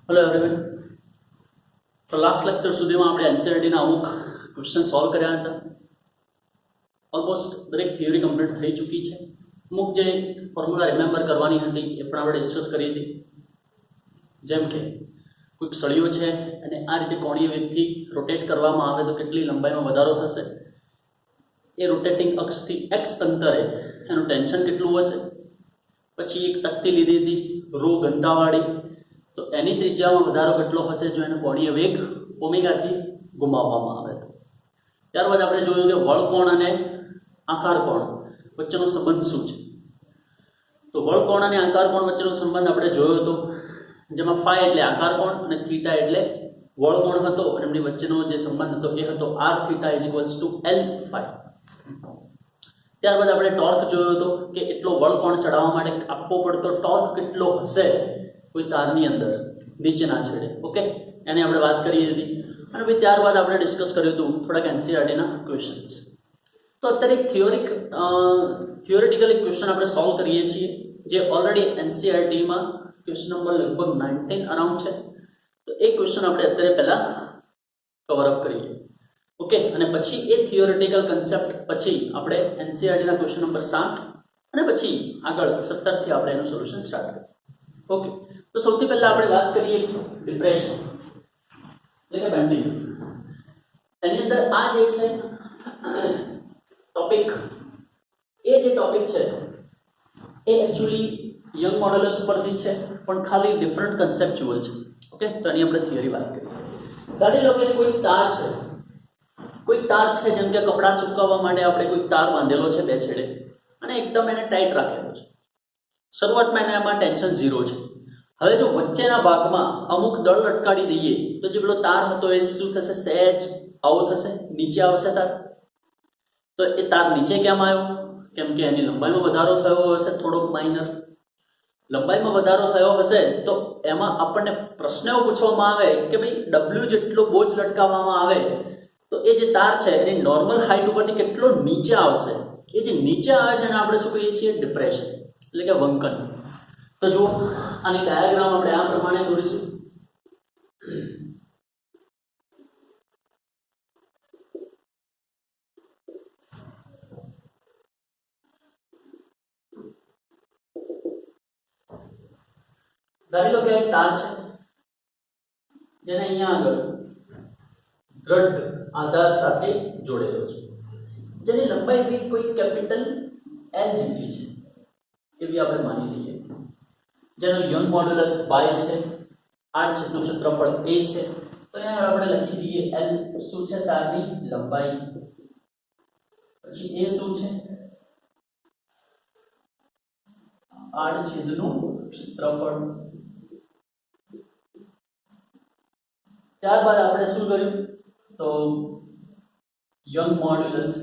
Hello everyone. તો last lecture સુધીમાં આપણે એનસીઈઆરટીના અમુક ક્વેશ્ચન સોલ્વ કર્યા હતા. ઓલમોસ્ટ દરેક થિયરી કમ્પ્લીટ થઈ ચૂકી છે. અમુક જે ફોર્મ્યુલા રિમેમ્બર કરવાની હતી એ પણ આપણે ડિસ્કસ કરી હતી. જેમ કે કોઈક સળિયો છે અને આ રીતે કોણીય વેગથી રોટેટ કરવામાં આવે તો કેટલી લંબાઈમાં વધારો થશે, એ રોટેટિંગ અક્ષથી એક્સ અંતરે એનું ટેન્શન કેટલું હશે. પછી એક તકતી લીધી હતી રો ઘનતાવાળી, તો એની ત્રિજ્યામાં વધારો કેટલો હશે જો એનો કોણીય વેગ ઓમેગાથી ગુમાવવામાં આવે તો. ત્યારબાદ આપણે જોયું કે વળકોણ અને આકાર કોણ વચ્ચેનો સંબંધ શું છે. તો વળકોણ અને આકાર કોણ વચ્ચેનો સંબંધ આપણે જોયો હતો, જેમાં ફાઈ એટલે આકાર કોણ અને થીટા એટલે વળકોણ હતો, અને એમની વચ્ચેનો જે સંબંધ હતો એ હતો R theta is equals to L phi. ત્યારબાદ આપણે ટોર્ક જોયો હતો કે એટલો વળકોણ ચડાવવા માટે આપવો પડતો ટોર્ક કેટલો હશે કોઈ તારની અંદર નીચેના છેડે. ઓકે, એને આપણે વાત કરી હતી. અને પછી ત્યારબાદ આપણે ડિસ્કસ કર્યું હતું થોડાક એનસીઈઆરટીના ક્વેશ્ચન્સ. તો અત્યારે એક થિયોરિટિકલ એક ક્વેશ્ચન આપણે સોલ્વ કરીએ છીએ, જે ઓલરેડી એનસીઈઆરટીમાં ક્વેશ્ચન નંબર લગભગ 19 અરાઉન્ડ છે. તો એ ક્વેશ્ચન આપણે અત્યારે પહેલાં કવરઅપ કરીએ. ઓકે, અને પછી એ થિયોરિટિકલ કન્સેપ્ટ પછી આપણે એનસીઈઆરટીના ક્વેશ્ચન નંબર 7 અને પછી આગળ 17 થી આપણે એનું સોલ્યુશન સ્ટાર્ટ કરીએ. ઓકે, તો સૌથી પહેલા આપણે વાત કરીએ ડિપ્રેશન એટલે કે બેન્ડિંગ. એની અંદર આ જે છે ટોપિક, એ જે ટોપિક છે એ એકચ્યુઅલી યંગ મોડ્યુલસ ઉપરથી છે, પણ ખાલી ડિફરન્ટ કન્સેપ્ચ્યુઅલ છે. ઓકે, તો એની આપણે થિયરી વાત કરીએ. ધારી લો કે કોઈ તાર છે, જેમ કે કપડાં સુકવવા માટે આપણે કોઈ તાર બાંધેલો છે બે છેડે, અને એકદમ એને ટાઈટ રાખેલો છે. શરૂઆતમાં એમાં ટેન્શન 0 છે. હવે જો વચ્ચેના ભાગમાં અમુક દળ લટકાડી દઈએ તો જે પેલો તાર હતો એ શું થશે, સહેજ આવો થશે, નીચે આવશે તાર. તો એ તાર નીચે કેમ આવ્યો? કેમ કે એની લંબાઈમાં વધારો થયો હશે, થોડોક માઇનર લંબાઈમાં વધારો થયો હશે. તો એમાં આપણને પ્રશ્ન એવો પૂછવામાં આવે કે ભાઈ ડબલ્યુ જેટલો બોજ લટકાવવામાં આવે તો એ જે તાર છે એની નોર્મલ હાઈટ ઉપરથી કેટલો નીચે આવશે. એ જે નીચે આવે છે એને આપણે શું કહીએ છીએ, ડિપ્રેશન એટલે કે વંકન. તો જુઓ, આની ડાયાગ્રામ આપણે આ પ્રમાણે દોરીશું. ધારી લો કે એક તાર છે જેને અહીંયા આગળ દ્રઢ આધાર સાથે જોડેલો છે, જેની લંબાઈ બી કોઈ કેપિટલ L જેટલી છે એવી આપણે માની લઈએ, જેનું યંગ મોડ્યુલસ y છે, 8 જેટલું ક્ષેત્રફળ a છે. તો અહીંયા આપણે લખી દઈએ L શું છે, તારની લંબાઈ, પછી a શું છે, 8 છેદનું ક્ષેત્રફળ. ત્યારબાદ આપણે શું કર્યું, તો યંગ મોડ્યુલસ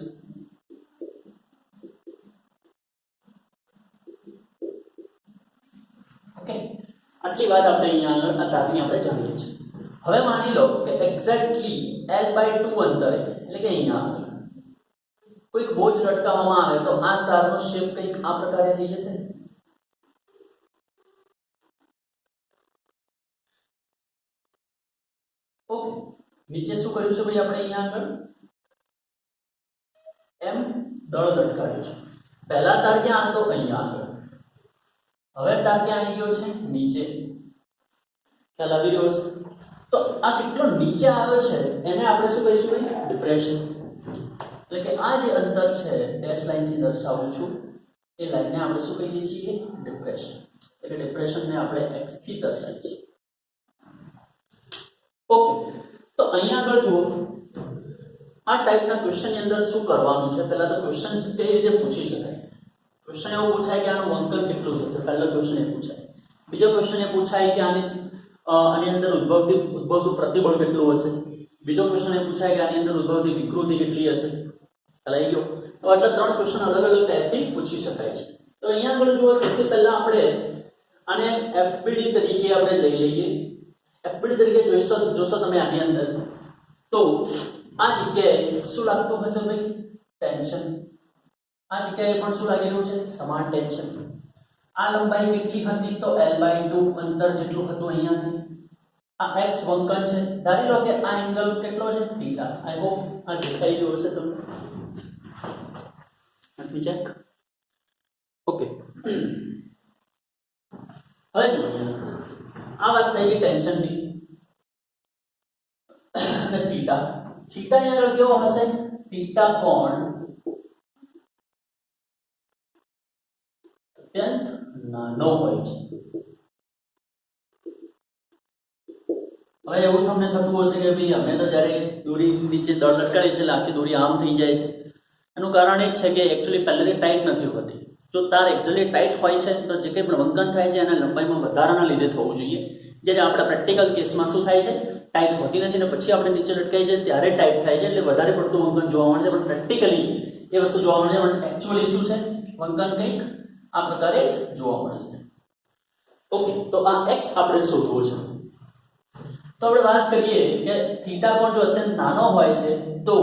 આટલી વાત આપણે અહીંયા આગળ આ તારની આપણે જાણીએ છીએ. હવે માની લો કે એક્ઝેક્ટલી L/2 અંતરે એટલે કે અહીંયા આગળ કોઈક બોજ લટકાવવામાં આવે તો આ તારનો શેપ કંઈક આ પ્રકારે થઈ જશે. ઓકે, નીચે શું કર્યું છે ભાઈ આપણે અહીંયા આગળ એમ દળ લટકાવ્યું છે. પહેલા તાર ક્યાં હતો, અહીંયા આગળ. હવે તાર ક્યાં આવી ગયો છે, નીચે. ખ્યાલ આવી રહ્યો છે? તો આ કેટલો નીચે આવ્યો છે એને આપણે શું કહીશું, ડિપ્રેશન. એટલે કે આ જે અંતર છે ડેશ લાઈનથી દર્શાવું છું એ લાઈનને આપણે શું કહીએ છીએ, ડિપ્રેશન. એટલે કે ડિપ્રેશનને આપણે x થી દર્શાવીએ છીએ. ઓકે, તો અહીંયા આગળ જુઓ, આ ટાઈપના ક્વેશ્ચનની અંદર શું કરવાનું છે. પહેલા તો ક્વેશ્ચન કેવી રીતે પૂછી શકાય. ક્વેશ્ચન એવો પૂછાય કે આનું વંકન કેટલું થશે, પહેલો ક્વેશ્ચન એ પૂછાય. બીજો ક્વેશ્ચન એ પૂછાય કે આની અંદર ઉદ્ભવતું પ્રતિબળ કેટલું હશે. બીજો ક્વેશ્ચન એ પૂછાય કે આની અંદર ઉદ્ભવતી વિકૃતિ કેટલી હશે. લઈ ગયો. તો આટલા 3 ક્વેશ્ચન અલગ અલગ ટાઈપથી પૂછી શકાય છે. તો અહીંયા આગળ જુઓ, સૌથી પહેલા આપણે આને FBD તરીકે આપણે લઈ લઈએ. FBD તરીકે જોશો તમે આની અંદર, તો આ જગ્યાએ શું લાગતું હશે ભાઈ, ટેન્શન. આ જગ્યાએ પણ શું લાગી રહ્યું છે, સમાન ટેન્શન. આ લંબાઈ કેટલી હતી, તો L/2 અંતર જેટલું હતું અહીંયાથી. આ x વંકન છે, ધારી લો કે આ એંગલ કેટલો છે થીટા. આઈ હોપ આ દેખાઈ ગયો હશે તમને. Let me check. ઓકે, હવે જોઈએ આ વાત થઈ ગઈ ટેન્શનની. અને થીટા થીટા અહીંયા આગળ કેવો હશે? થીટા કોણ અત્યંત નાનો હોય છે. હવે એવું તમને થતું હશે કે ભાઈ અમે તો જ્યારે દોરી નીચે દળ લટકાવી છે એટલે આખી દોરી આમ થઈ જાય છે. એનું કારણ એ જ છે કે એકચ્યુઅલી પહેલેથી ટાઈટ નથી હોતી. જો તાર એકચ્યુઅલી ટાઈટ હોય છે તો જે કંઈ પણ વંકન થાય છે એના લંબાઈમાં વધારાના લીધે થવું જોઈએ. જ્યારે આપણા પ્રેક્ટિકલ કેસમાં શું થાય છે? ટાઈટ હોતી નથી ને પછી આપણે નીચે લટકાઈ જાય ત્યારે ટાઈટ થાય છે એટલે વધારે પડતું વંકન જોવા મળે છે. પણ પ્રેક્ટિકલી એ વસ્તુ જોવા મળે છે, પણ એકચ્યુઅલી શું છે? વંકન કંઈક આ પ્રકારે જ જોવા મળે છે. ઓકે, તો આ x આપણે શોધવો છે. તો આપણે વાત કરીએ કે થીટા કોણ જો અત્યંત નાનો હોય છે તો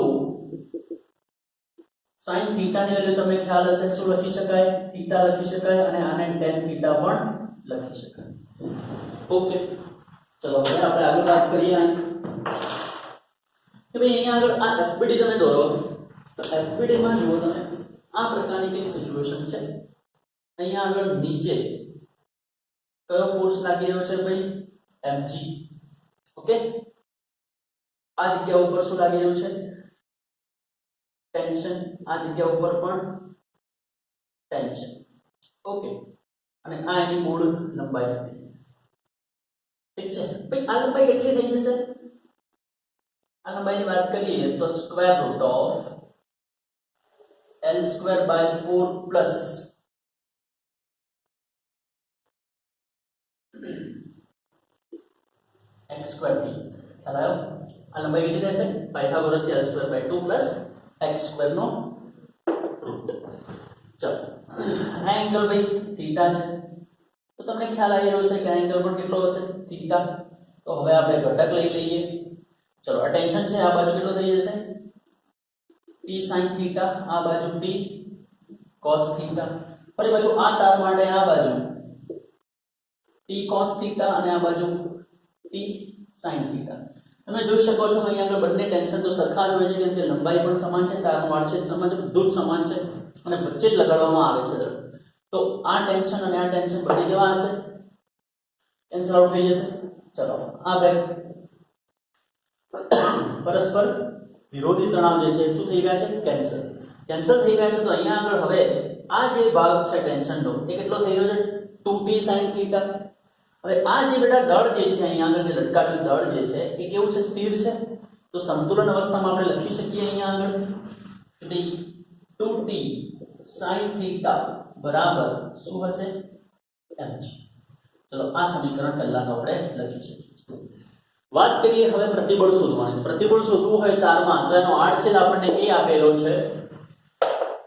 sin થીટા ની વેલ્યુ તમને ખ્યાલ હશે શું લખી શકાય? થીટા લખી શકાય અને આને tan થીટા પણ લખી શકાય. ઓકે, ચલો હવે આપણે આગળ વાત કરીએ કે ભાઈ અહીંયા આગળ આ FBD તમે દોરો તો FBD માં જુઓ તમે આ પ્રકારની કઈ સિચ્યુએશન છે. અહીંયા આગળ નીચે કયો ફોર્સ લાગી રહ્યો છે ભાઈ? mg. ઓકે, આ જગ્યા ઉપર શું લાગી રહ્યું છે? ટેન્શન. આ જગ્યા ઉપર પણ ટેન્શન. ઓકે, અને આ એની મૂળ લંબાઈ હતી. ઠીક છે ભાઈ, આ લંબાઈ કેટલી થઈ જશે? આ લંબાઈની વાત કરીએ તો square root of L²/4 plus x² થઈ જશે. ખ્યાલ આવ્યો? આ લંબાઈ કેટલી થશે? પાયથાગોરસી L²/2 પ્લસ x² નો રૂટ. ચલો, આ એંગલ ભાઈ થીટા છે તો તમને ખ્યાલ આવી રહ્યો છે કે આ એંગલ પણ કેટલો હશે? થીટા. તો હવે આપણે ઘટક લઈ લઈએ. ચલો, આ ટેન્શન છે, આ બાજુ કેટલો થઈ જશે? t sin થીટા, આ બાજુ t cos થીટા. ફરી પાછું આ તાર માટે આ બાજુ t cos થીટા અને આ બાજુ t sin થીટા. તમે જોઈ શકો છો કે અહીંયા આગળ બંને ટેન્શન તો સરખા જ હોય છે કેમ કે લંબાઈ પણ સમાન છે, તારનો આડછેદ સમાન છે, બધું જ સમાન છે અને વચ્ચે જ લગાડવામાં આવે છે દળ. તો આ ટેન્શન અને આ ટેન્શન બંને કેવા હશે? કેન્સલ આઉટ થઈ જશે. ચલો, આ બે પરસ્પર વિરોધી તણાવ જે છે શું થઈ ગયા છે? કેન્સલ થઈ ગયા છે. તો અહીંયા આગળ હવે આ જે ભાગ છે ટેન્શનનો એ કેટલો થઈ રહ્યો છે? 2t sin theta. હવે આ જે બેટા દળ જે છે અહીંયા આગળ જે લટકાવેલું દળ જે છે એ કેવું છે? સ્થિર છે. તો સંતુલન અવસ્થામાં આપણે લખી શકીએ અહીંયા આગળ કે 2t sin થીટા બરાબર શું હશે? mg. ચલો, આ સમીકરણ પહેલાનો આપણે લખી શકીએ. વાત કરીએ હવે પ્રતિબળ શોધવાની. પ્રતિબળ શોધવું હોય તારમાં તો એનો આડછેદ આપણને a આપેલો છે.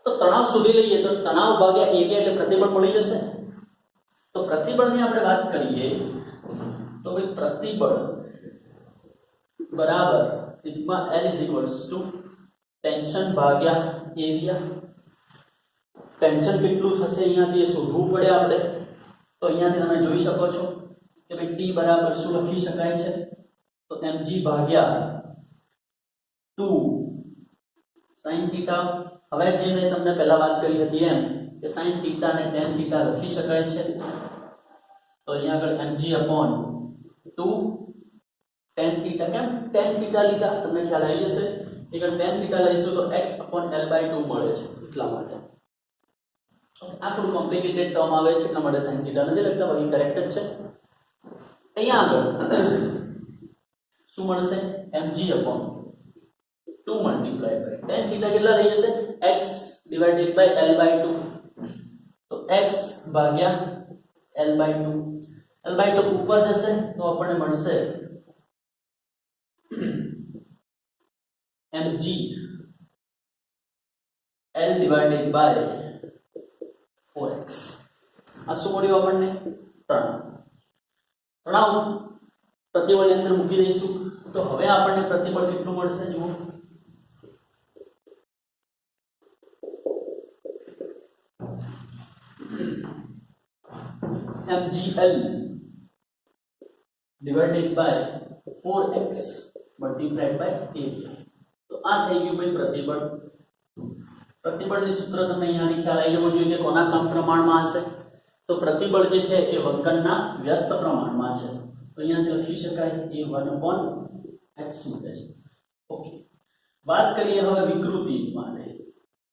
તો તણાવ શોધી લઈએ તો તણાવ ભાગ્યા એરિયા એટલે પ્રતિબળ મળી જશે. તો પ્રતિબળની આપણે વાત કરીએ તો ભાઈ પ્રતિબળ બરાબર સિગ્મા L ટેન્શન ભાગ્યા એરિયા. ટેન્શન કેટલું થશે અહીંયાથી એ શોધવું પડે આપણે. તો અહીંયાથી તમે જોઈ શકો છો કે ભાઈ t બરાબર શું લખી શકાય છે? તો mg ભાગ્યા 2 sin થીટા. હવે જે મેં તમને પહેલા વાત કરી હતી એમ કે sin થીટા અને tan થીટા લખી શકાય છે. તો અહીંયા આગળ mg upon 2 tan થીટા. કેમ tan થીટા લીધા? તમને ખ્યાલ આવી જશે. આગળ tan થીટા લઈશું તો x upon L/2 મળે છે એટલા માટે. આ થોડું કોમ્પ્લિકેટેડ ટર્મ આવે છે એટલા માટે sin થીટા નથી લખતા, બાકી કરેક્ટ જ છે. અહીંયા આગળ શું મળશે? mg upon 2 multiplied by tan theta કેટલા થઈ જશે? x divided by L/2. તો x ભાગ્યા L/2. L/2 ઉપર જશે તો આપણને મળશે mg L divided by 4x. આ શું મળ્યું આપણને? તણાવ પ્રતિબળની અંદર મૂકી દઈશું તો હવે આપણને પ્રતિબળ કેટલું મળશે? જુઓ, mgl divided by 4x multiplied by area. તો આ થઈ ગયું ભાઈ પ્રતિબળ. પ્રતિબળની સૂત્ર તમને અહીંયાની ખ્યાલ આવી જવું જોઈએ કે કોના સમપ્રમાણમાં હશે. તો પ્રતિબળ જે છે એ વંકનના વ્યસ્ત પ્રમાણમાં છે. તો અહીંયાથી લખી શકાય એ 1/x મળે છે. ઓકે, વાત કરીએ હવે વિકૃતિ માટે.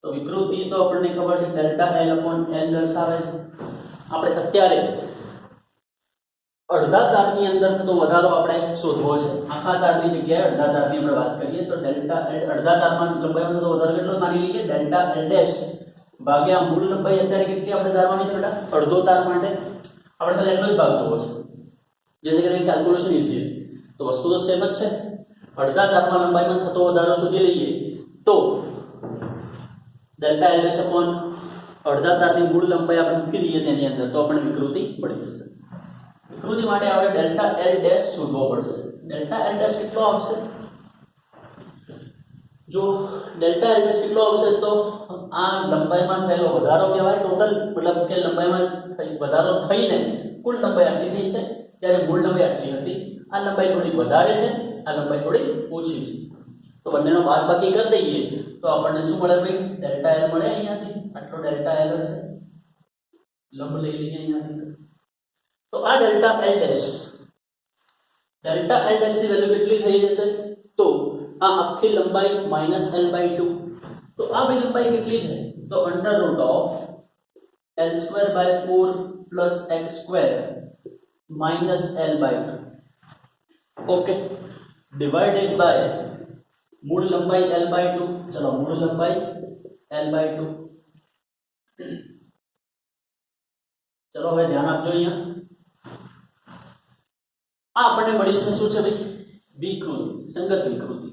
તો વિકૃતિ તો આપણને ખબર છે ડેલ્ટા L/L દર્શાવે છે. આપણે અત્યારે અડધા તારની અંદર થતો વધારો આપણે શોધવો છે. આખા તારની જગ્યાએ અડધા તારની આપણે વાત કરીએ તો ડેલ્ટા L અડધા તારમાં લંબાઈમાં થતો વધારો કેટલો માની લઈએ ડેલ્ટા L ડેશ ભાગ્યા મૂળ લંબાઈ અત્યારે કેટલી આપણે ધારવાની છે બેટા અડધો તાર માટે આપણે ખાલી એટલો જ ભાગ જોવો છે જેથી કરીને કેલ્ક્યુલેશન ઈઝી રહે. તો વસ્તુ તો સેમ જ છે. અડધા તારમાં લંબાઈમાં થતો વધારો શોધી લઈએ તો ડેલ્ટા L ડેશ અપોન અડધા તારની મૂળ લંબાઈ આપણે મૂકી દઈએ તેની અંદર તો આપણે વિકૃતિ મળી જશે. વિકૃતિ માટે આપણે ડેલ્ટા L ડેશ શોધવો પડશે. ડેલ્ટા L ડેશ કેટલો આવશે? જો ડેલ્ટા L ડેશ કેટલો આવશે તો આ લંબાઈમાં થયેલો વધારો કહેવાય. ટોટલ મતલબ કે લંબાઈમાં વધારો થઈને કુલ લંબાઈ આટલી થઈ છે જ્યારે મૂળ લંબાઈ આટલી હતી. આ લંબાઈ થોડી વધારે છે, આ લંબાઈ થોડી ઓછી છે. તો બંનેનો બાદબાકી કરી દઈએ તો આપણને શું મળે ભાઈ ડેલ્ટા L મળે. અહીંયાથી આટલો ડેલ્ટા L હશે. લંબ લઈ લઈએ અહીંયાથી. તો આ ડેલ્ટા L ડેશ ની વેલ્યુ કેટલી થઈ જશે? તો આ આખી લંબાઈ -L/2. તો આ બી લંબાઈ કેટલી છે? તો √L²/4 + x² -L/2. Okay, divided by મૂળ લંબાઈ L/2. ચલો મૂળ લંબાઈ L/2. ચલો હવે ધ્યાન આપજો અહીંયા. આ આપણને મળી છે શું છે ભાઈ વિકૃતિ, સંગત વિકૃતિ.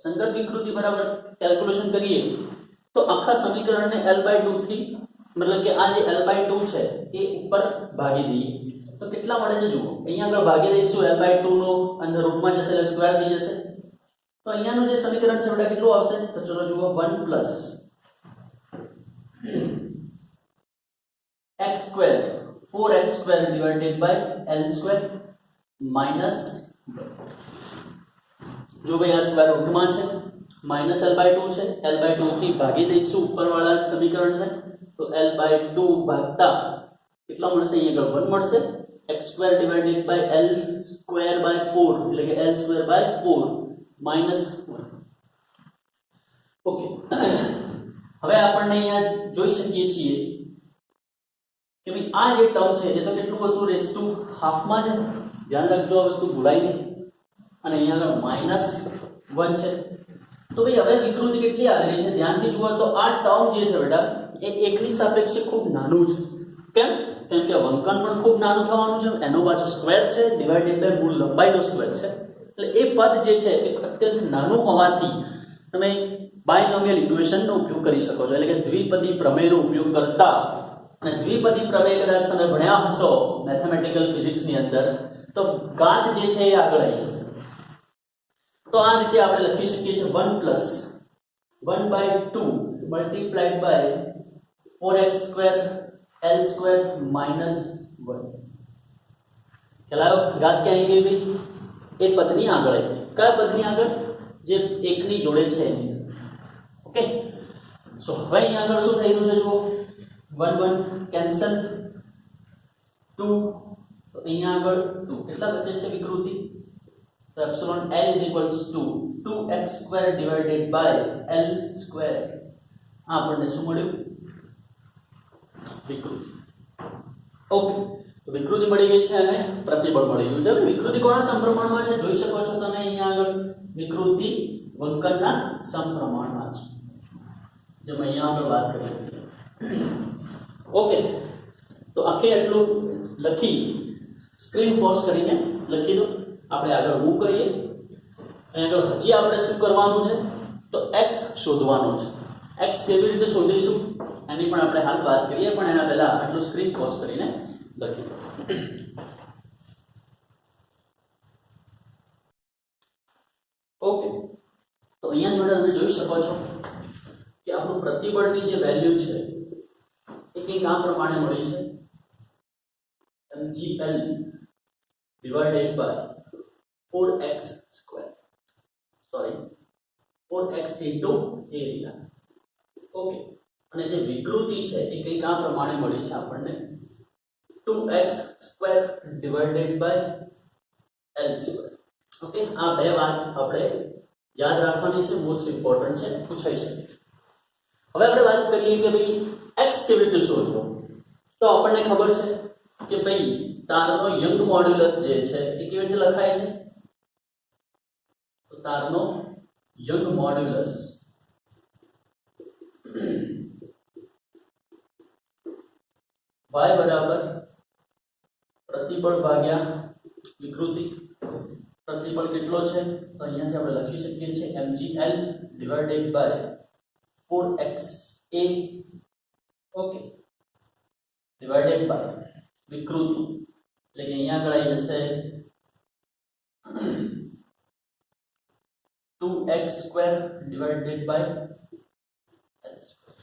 સંગત વિકૃતિ બરાબર કેલ્ક્યુલેશન કરીએ તો આખા સમીકરણને L/2 થી મતલબ કે આ જે L/2 છે એ ઉપર ભાગી દઈએ તો કેટલા મળે છે જુઓ. અહીંયા આગળ ભાગી દઈશું L/2 નો અંદર રૂપમાં જશે એટલે સ્ક્વેર થઈ જશે. તો અહીંયાનું જે સમીકરણ છે બેટા કેટલું આવશે? તો ચલો જુઓ 1 + x² 4x² divided by L² minus જો ભાઈ આ સ્ક્વેર રૂટમાં છે -L/2 છે. L/2 થી ભાગી દઈશું ઉપરવાળા સમીકરણને તો L/2 ભાગતા કેટલા મળશે? અહીંયા આગળ 1 મળશે. x² ડિવાઇડેડ બાય L²/4 એટલે કે L²/4 -1. ઓકે, હવે આપણને અહીંયા જોઈ શકીએ છીએ કે ભાઈ આ જે ટર્મ છે એ તો કેટલું હતું ½ માં છે. ધ્યાન રાખજો આ વસ્તુ ભૂલાય નહીં. અને અહીંયા આગળ -1 છે. તો ભાઈ હવે વિકૃતિ કેટલી આવેલી છે ધ્યાનથી જુઓ તો આ ટર્મ જે છે બેટા એ એકની સાપેક્ષે ખૂબ નાનું છે. કેમ? કેમ કે વંકન પણ ખૂબ નાનું થવાનું છે. એનો પાછો સ્ક્વેર છે ડિવાઇડેડ બાય મૂળ લંબાઈનો સ્ક્વેર છે. એટલે એ પદ જે છે એ અત્યંત નાનું હોવાથી તમે બાયનોમિયલ ઇક્વેશનનો ઉપયોગ કરી શકો છો. એટલે કે દ્વિપદી પ્રમેયનો ઉપયોગ કરતા અને દ્વિપદી પ્રમેય કદાચ તમે ભણ્યા હશો મેથેમેટિકલ ફિઝિક્સની અંદર તો ઘાત જે છે એ આગળ આવી જશે. તો આ રીતે આપણે લખી શકીએ છીએ 1 + 1/2 મલ્ટીપ્લાઇડ બાય 4x² L² -1. ચલાયો ઘાત ક્યાં આવી ગઈ ભાઈ? એ પદની આગળ આવી. કયા પદની આગળ? જે એકની જોડે છે એની. ઓકે, સો હવે અહીંયા આગળ શું થઈ રહ્યું છે જુઓ 1 1 કેન્સલ 2 તો અહીંયા આગળ 2 કેટલા બચે છે વિકૃતિ? તો epsilon L = 2x² divided by L². આ આપણને શું મળ્યું? વિકૃતિ. ઓકે, તો વિકૃતિ મળી ગઈ છે અને પ્રતિબળ મળી ગયું છે. વિકૃતિ કોના સમપ્રમાણમાં છે જોઈ શકો છો તમે અહીંયા આગળ. વિકૃતિ વંકનના સમપ્રમાણમાં છે જેમ અહીંયા આગળ વાત કરી. ઓકે, તો આખે એટલું લખી સ્ક્રીન પોઝ કરીને લખી દો. આપણે આગળ મૂવ કરીએ. અહીં આગળ હજી આપણે શું કરવાનું છે તો x શોધવાનું છે. x કેવી રીતે શોધીશું એની પણ આપણે હાલ વાત કરીએ, પણ એના પહેલા આટલું સ્ક્રીન પોઝ કરીને લખી દો. ઓકે, તો અહીંયા જોડે તમે જોઈ શકો છો કે આપણું પ્રતિબળની જે વેલ્યુ છે એ કંઈક આ પ્રમાણે મળી છે. mgl divided by 4x square, sorry 4x into area. Okay, અને જે વિકૃતિ છે એ કંઈક આ પ્રમાણે મળી છે આપણને 2x square divided by l square. Okay, આ બે વાત આપણે યાદ રાખવાની છે, મોસ્ટ ઇમ્પોર્ટન્ટ છે, પૂછાઈ શકે. હવે આપણે વાત કરીએ કે ભાઈ x કેવી રીતે શોધવો. તો આપણને ખબર છે કે ભાઈ તારનો યંગ મોડ્યુલસ જે છે એ કેવી રીતે લખાય છે. તો તારનો યંગ મોડ્યુલસ y બરાબર પ્રતિબળ ભાગ્યા વિકૃતિ. પ્રતિબળ કેટલો છે તો અહીંયાથી આપણે લખી શકીએ છીએ mgl divided by 4xa, okay, divided by વિકૃતિ એટલે કે અહીંયા આગળ આવી જશે 2x square divided by l square.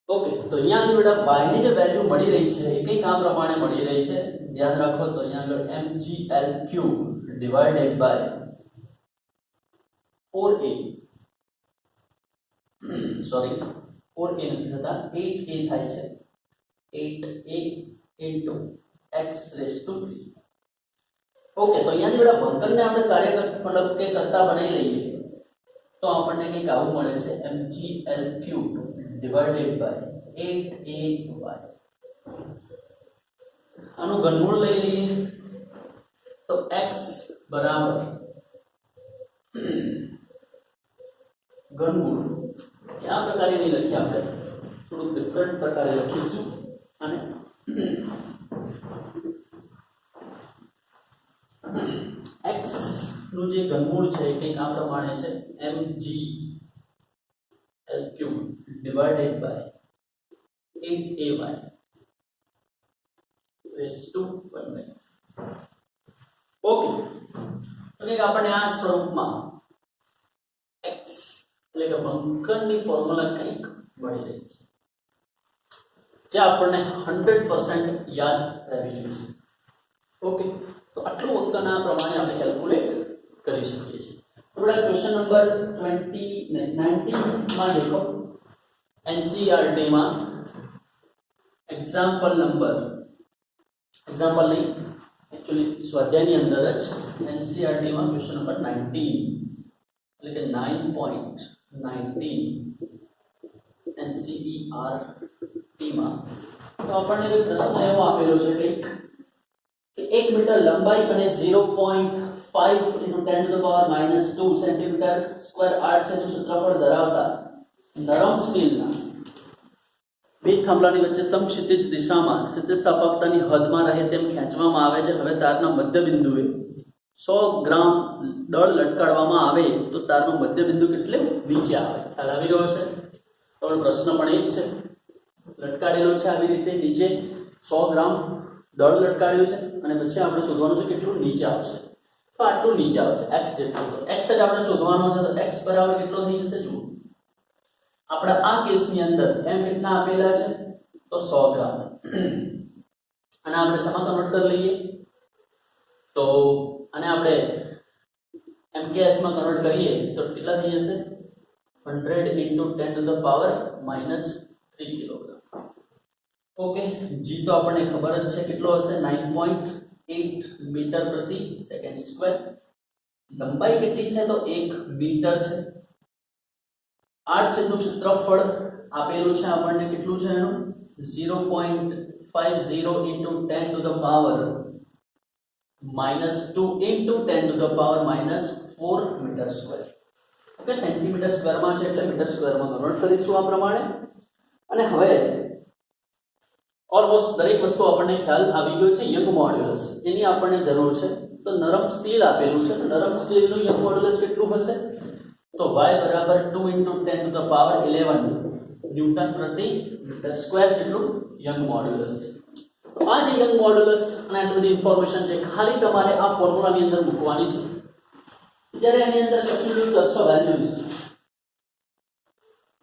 Okay, તો અહીંયાથી બેટા y ની જે વેલ્યુ મળી રહી છે એ કંઈક આ પ્રમાણે મળી રહી છે. યાદ રાખો તો અહીંયા આગળ mgl cube divided by 4a, sorry 4a નથી થતા 8a થાય છે. 8a into x raised to 3. Okay, તો અહીંયાથી બેટા બંકનને આપણે કાર્ય મતલબ કે કરતા બનાવી લઈએ તો આપણને કંઈક આવું મળે છે mgl cube divided by 8ay. આનું ઘનમૂળ લઈ લઈએ તો x બરાબર ઘનમૂળ આ પ્રકારે નહીં લખીએ, આપણે થોડું ડિફરન્ટ પ્રકારે લખીશું. અને x નું જે ઘનમૂળ છે એ કંઈક આ પ્રમાણે છે mgl cube divided by 8ay raised to 1. Okay, એટલે કે આપણને આ સ્વરૂપમાં x એટલે કે બંકનની ફોર્મ્યુલા કંઈક મળી રહી છે જે આપણને 100% યાદ રહેવી જોઈએ. ઓકે, તો આટલું બંકન આ પ્રમાણે આપણે કેલ્ક્યુલેટ કરી શકીએ છીએ. આપણે ક્વેશ્ચન નંબર 19 માં દેખો, NCERT માં એક્ઝામ્પલ નહીં एक्चुअली स्वाध्यायની અંદર જ NCERT માં ક્વેશ્ચન નંબર 19 એટલે કે 9.19 NCERT માં તો આપણને એક પ્રશ્ન એવો આપેલો છે કે 1 મીટર લંબાઈ અને 0.5 × 10⁻² સેન્ટીમીટર સ્ક્વેર આર્ક સેનું ક્ષેત્રફળ ધરાવતા નરમ સ્ટીલના બે થાંભલાની વચ્ચે સમક્ષિતિજ દિશામાં સ્થિતિસ્થાપકતાની હદમાં રહે તેમ ખેંચવામાં આવે છે. હવે તારના મધ્ય બિંદુએ 100 ગ્રામ દળ લટકાડવામાં આવે તો તારનો મધ્ય બિંદુ કેટલે નીચે આવે. ખ્યાલ આવી રહ્યો છે? તો પ્રશ્ન પણ એ જ છે, લટકાડેલો છે આવી રીતે નીચે 100 ગ્રામ દળ લટકાડ્યું છે અને પછી આપણે શોધવાનું છે કેટલું નીચે આવશે. તો આટલું નીચે આવશે x જેટલું. તો x જ આપણે શોધવાનો છે. તો x બરાબર કેટલો થઈ જશે જુઓ. આપણે આ કેસની અંદર m કેટલા આપેલા છે તો 100 ગ્રામ અને આપણે શેમાં કન્વર્ટ કરી લઈએ તો અને આપણે mks માં કન્વર્ટ કરીએ તો કેટલા થઈ જશે 100 × 10⁻³ કિલોગ્રામ. ઓકે, g તો આપણને ખબર જ છે કેટલો હશે 9.8 મીટર પ્રતિ સેકન્ડ સ્ક્વેર. લંબાઈ કેટલી છે તો 1 મીટર છે. આ છેદનું ક્ષેત્રફળ આપેલું છે આપણને કેટલું છે એનું 0.50 × 10⁻² મીટર સ્ક્વેર. ઓકે, સેન્ટીમીટર સ્ક્વેરમાં છે એટલે મીટર સ્ક્વેરમાં કન્વર્ટ કરીશું આ પ્રમાણે. અને હવે ઓલમોસ્ટ દરેક વસ્તુ આપણને ખ્યાલ આવી ગયો છે. યંગ મોડ્યુલસ એની આપણને જરૂર છે. તો નરમ સ્ટીલ આપેલું છે તો નરમ સ્ટીલનું યંગ મોડ્યુલસ કેટલું હશે તો y બરાબર 2 × 10⁻11 ન્યૂટન પ્રતિ મીટર સ્ક્વેર જેટલું યંગ મોડ્યુલસ છે. તો આ જે યંગ મોડ્યુલસ અને આટલી બધી ઇન્ફોર્મેશન છે ખાલી તમારે આ ફોર્મ્યુલાની અંદર મૂકવાની છે. જ્યારે એની અંદર સબસ્ટિટ્યુટ કરશો વેલ્યુઝ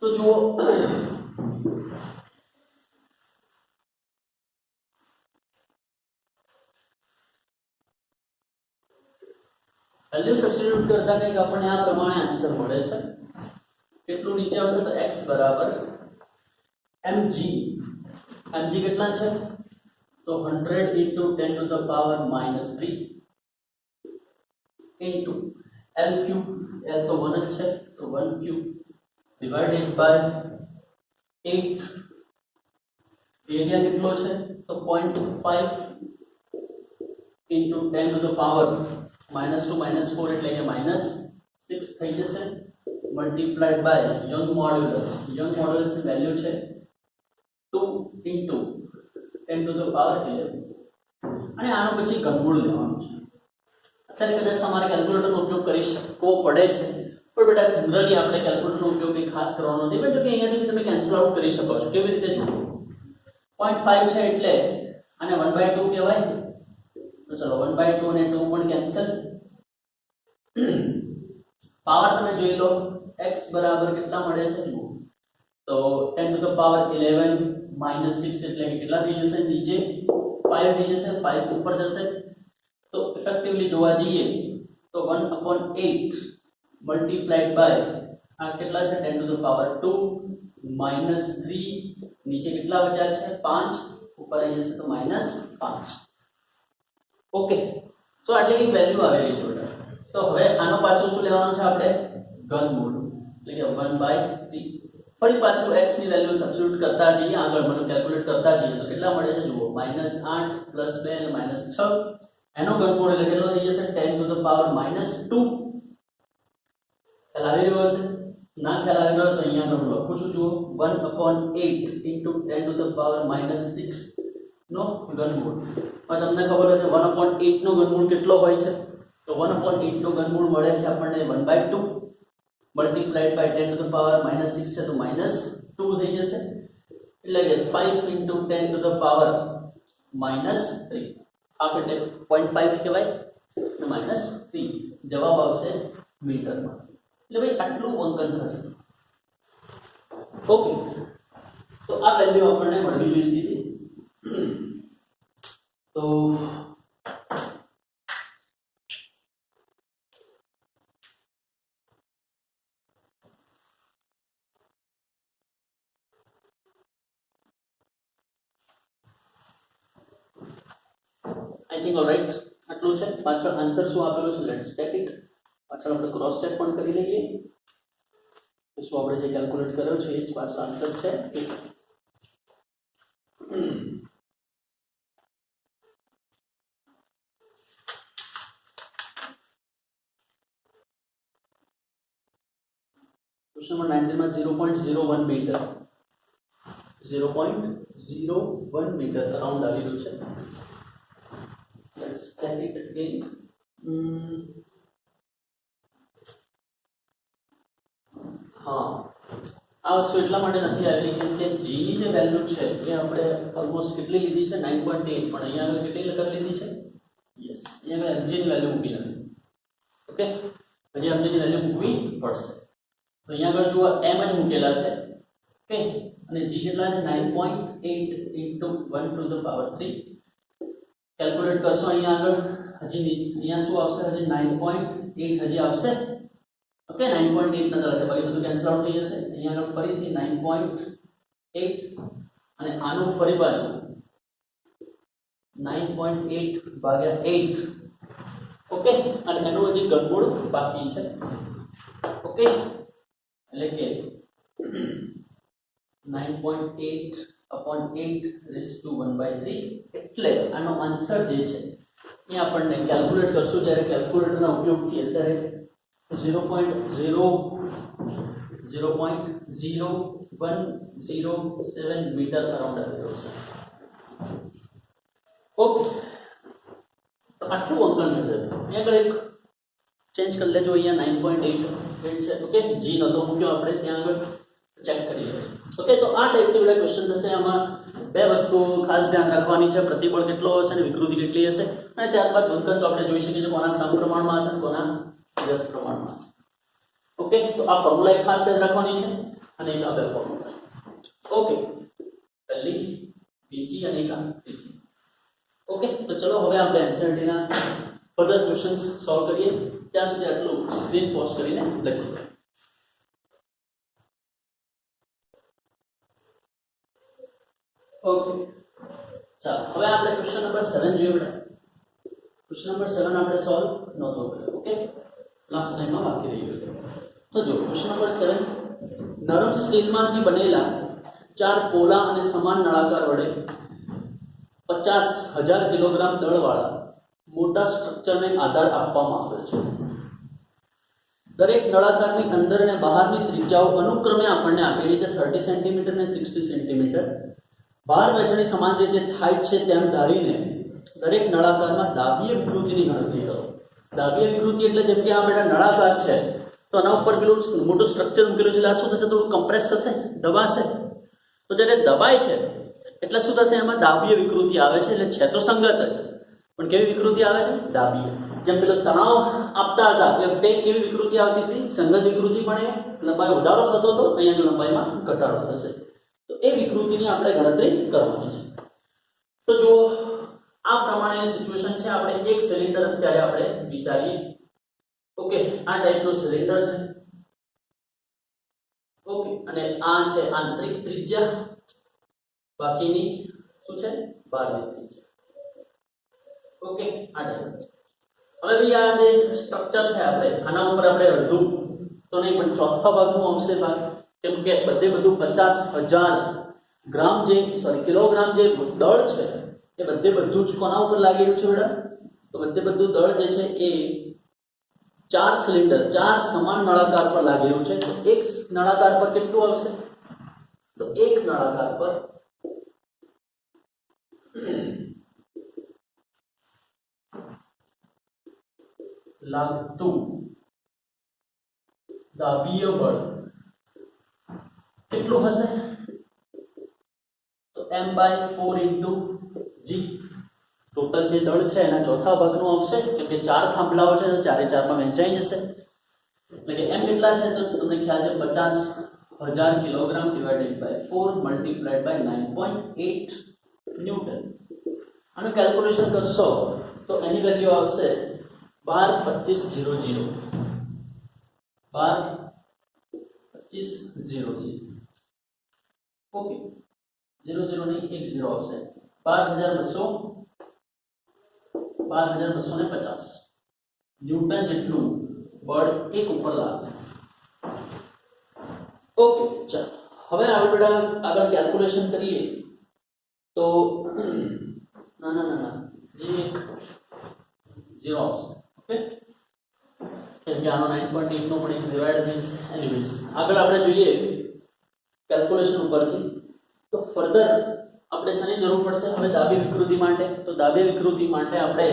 તો જુઓ વેલ્યુ સબસ્ટિટ્યુટ કરતા કંઈક આપણને આ પ્રમાણે આન્સર મળે છે. કેટલું નીચે આવશે તો x બરાબર mg. mg કેટલા છે તો 100 into 10 to the power -3 into l cube. l તો 1 જ છે તો 1 cube divided by 8. એરિયા કેટલો છે તો 0.5 into 10 to the power -2 -4 એટલે કે -6 થઈ જશે multiplied by Young modulus. Young modulus ની વેલ્યુ છે 2 into 10 to the power 11. અને આનો પછી ઘનમૂળ લેવાનું છે. અત્યારે કદાચ તમારે કેલ્ક્યુલેટરનો ઉપયોગ કરી શકવો પડે છે, પણ બેટા જનરલી આપણે કેલ્ક્યુલેટરનો ઉપયોગ ખાસ કરવાનો નથી. પણ જો કે અહીંયાથી તમે કેન્સલ આઉટ કરી શકો છો. કેવી રીતે જુઓ 0.5 છે એટલે આને 1/2 કહેવાય. તો ચલો 1/2 અને 2 પણ કેન્સલ. પાવર તમે જોઈ લો x બરાબર કેટલા મળે છે જુઓ તો 10 to the power 11 -6 એટલે કે કેટલા થઈ જશે નીચે 5 થઈ જશે. 5 ઉપર જશે તો ઇફેક્ટિવલી જોવા જઈએ તો 1/8 મલ્ટીપ્લાઈડ બાય આ કેટલા છે 10 to the power 2 -3 નીચે કેટલા બચ્યા છે 5 ઉપર આવી જશે તો -5. ઓકે તો આટલી એક વેલ્યુ આવેલી છે બેટા. તો હવે આનો પાછો શું લેવાનું છે આપણે ઘનમૂળ એટલે કે 1/3. ફરી પાછું x ની વેલ્યુ સબસ્ટિટ્યુટ કરતા જઈએ આગળ મને કેલ્ક્યુલેટ કરતા જઈએ તો કેટલા મળે છે જુઓ -8 +2 અને -6. એનો ઘનમૂળ એટલે કેટલો થઈ જશે 10 to the power -2. ખ્યાલ આવી રહ્યો હશે? ના ખ્યાલ આવી રહ્યો તો અહીંયા હું લખું છું જુઓ 1/8 into 10 to the power -6 નો ઘનમૂળ. હવે તમને ખબર હશે 1/8 નો ઘનમૂળ કેટલો હોય છે તો 1/8 નો ઘનમૂળ મળે છે આપણને 1/2 multiplied by 10 to the power -6 છે તો -2 થઈ જશે એટલે કે 5 into 10 to the power -3. આ એટલે 0.5 કહેવાય અને -3 જવાબ આવશે મીટરમાં. એટલે ભાઈ આટલું અંકન થશે. ઓકે તો આ વેલ્યુ આપણને મળવી જોઈએ હતી. તો I think all right આટલું છે. પાછળ આન્સર શું આપેલો છે લેટ્સ ચેક ઇટ. પાછળ આપણે ક્રોસ ચેક પણ કરી લઈએ તો શું આપણે જે કેલ્ક્યુલેટ કર્યો છે એ જ પાછળ આન્સર છે. ક્વેશ્ચન નંબર 19 માં 0.01 મીટર 0.01 મીટર અરાઉન્ડ આવી રહ્યું છે. Let's check it again. હા આ વસ્તુ એટલા માટે નથી આવી કેમ કે g ની જે વેલ્યુ છે એ આપણે ઓલમોસ્ટ કેટલી લીધી છે 9.8 પણ અહીંયા આગળ કેટલી લગાવી લીધી છે યસ અહીંયા આગળ mg ની વેલ્યુ મૂકી નથી. ઓકે હજી mg ની વેલ્યુ મૂકવી પડશે. તો અહીંયા આગળ જુઓ m જ મૂકેલા છે. ઓકે અને g કેટલા છે 9.8 into 1 to the power 3. Calculate કરશો અહીંયા આગળ હજી અહીંયા શું આવશે હજી 9.8 હજી આવશે. ઓકે 9.8 ના તરફ બાકી બધું કેન્સલ આઉટ થઈ જશે. અહીંયા આગળ ફરીથી 9.8 અને આનું ફરી પાછું 9.8 ભાગ્યા 8. ઓકે અને એનું હજી ઘનમૂળ બાકી છે. ઓકે એટલે કે 9.8/8 raised to 1/3 એટલે આનો આન્સર જે છે એ આપણને કેલ્ક્યુલેટ કરશું જ્યારે કેલ્ક્યુલેટરના ઉપયોગથી અત્યારે 0.0107 મીટર અરાઉન્ડ આવી રહ્યો છે. ઓકે તો આટલું અંકન થશે. અહીંયા આગળ એક ચેન્જ કરી લેજો. અહીંયા 9.8 છે. ઓકે જી નતો મૂક્યો આપણે ત્યાં આગળ ચેક કરી લેજો. ઓકે તો આ ટાઈપથી બધા ક્વેશ્ચન થશે. આમાં બે વસ્તુ ખાસ ધ્યાન રાખવાની છે પ્રતિબળ કેટલો હશે અને વિકૃતિ કેટલી હશે અને ત્યારબાદ અંકન તો આપણે જોઈ શકીએ છીએ કોના સમપ્રમાણમાં છે અને કોના વ્યસ્ત પ્રમાણમાં છે. ઓકે તો આ ફોર્મ્યુલા એક ખાસ યાદ રાખવાની છે અને એક આ બે ફોર્મ્યુલા. ઓકે પહેલી બીજી અને એક આ ત્રીજી. ઓકે તો ચલો હવે આપણે એનસીઈઆરટી ના ફર્ધર ક્વેશ્ચન્સ સોલ્વ કરીએ. ત્યાં સુધી આટલું સ્ક્રીન પોઝ કરીને લખી દો. ઓકે, ચાલો હવે આપણે ક્વેશ્ચન નંબર 7 જોઈએ બેટા. ક્વેશ્ચન નંબર 7 આપણે સોલ્વ નહોતો કર્યો. ઓકે, લાસ્ટ ટાઈમમાં બાકી રહી ગયો. તો જો ક્વેશ્ચન નંબર 7, નરમ સ્ટીલમાંથી બનેલા 4 પોલા અને સમાન નળાકાર વડે 50,000 કિલોગ્રામ દળવાળા મોટા સ્ટ્રક્ચરને આધાર આપવામાં આવે છે. દરેક નળાકારની અંદર અને બહારની ત્રિજ્યાઓ અનુક્રમે આપણને આપેલી છે 30 સેન્ટીમીટર અને 60 સેન્ટીમીટર. ભાર વહેંચણી સમાન રીતે થાય છે તેમ ધારીને દરેક નળાકારમાં દાબીય વિકૃતિની ગણતરી કરો. દાબીય વિકૃતિ એટલે જેમ કે આ બેટા નળાકાર છે તો આના ઉપર પેલું મોટું સ્ટ્રક્ચર મૂકેલું છે એટલે આ શું થશે, થોડું કમ્પ્રેસ થશે, દબાશે. તો જ્યારે દબાય છે એટલે શું થશે, એમાં દાબીય વિકૃતિ આવે છે. એટલે છે તો સંગત જ, પણ કેવી વિકૃતિ આવે છે, દાબીય. જેમ પેલો તણાવ આપતા હતા એ વખતે કેવી વિકૃતિ આવતી હતી, સંગત વિકૃતિ, પણ એ લંબાઈ વધારો થતો હતો, અહીંયા લંબાઈમાં ઘટાડો થશે. તો એ વિકૃતિની આપણે ગણતરી કરવાની છે. તો જો આ પ્રમાણે સિચ્યુએશન છે. આપણે એક સિલિન્ડર અત્યારે આપણે વિચારીએ. ઓકે, આ ટાઈપનું સિલિન્ડર છે. ઓકે, અને આ છે આંતરિક ત્રિજ્યા, બાકીની શું છે, બહારની ત્રિજ્યા. ઓકે, આ ટાઈપ. હવે ભાઈ આ જે સ્ટ્રક્ચર છે આપણે આના ઉપર આપણે અડધું તો નહીં પણ ચોથા ભાગનું આવશે ભાગ, કેમ કે બધું 50,000 ગ્રામ જે કિલોગ્રામ જે દળ છે એ બધું જ કોના ઉપર લાગી રહ્યું છે બેટા, તો બધું દળ જે છે એ 4 સિલિન્ડર 4 સમાન નળાકાર પર લાગી રહ્યું છે. તો એક નળાકાર પર કેટલું આવશે, તો એક નળાકાર પર લાગતું દાબીય બળ કેટલું હશે, તો m/4 g. ટોટલ જે દળ છે એના ચોથા ભાગનું આવશે, કેમ કે 4 થાંભલાઓ છે તો 4 4 માં વહેંચાઈ જશે. એટલે કે m કેટલા છે તો તમને ખ્યાલ છે 50,000 kilogram divided by 4 multiplied by 9.8 newton. આનું કેલ્ક્યુલેશન કરશો તો એની વેલ્યુ આવશે 12,25,00 12,25,00. ઓકે, 00 નહીં 10 આવશે. 12,250 ન્યૂટન જેટલું બળ એક ઉપર લાગશે. ઓકે, ચાલો હવે આપણે આગળ કેલ્ક્યુલેશન કરીએ. તો ના જે એક 0 આવશે. ઓકે, કેમ કે આનો 9.8 નો પણ એક ડિવાઇડ થશે. એનીવેઝ આગળ આપણે જોઈએ કેલ્ક્યુલેશન ઉપરથી. તો ફર્ધર આપણે શેની જરૂર પડશે હવે દાબી વિકૃતિ માટે, તો દાબી વિકૃતિ માટે આપણે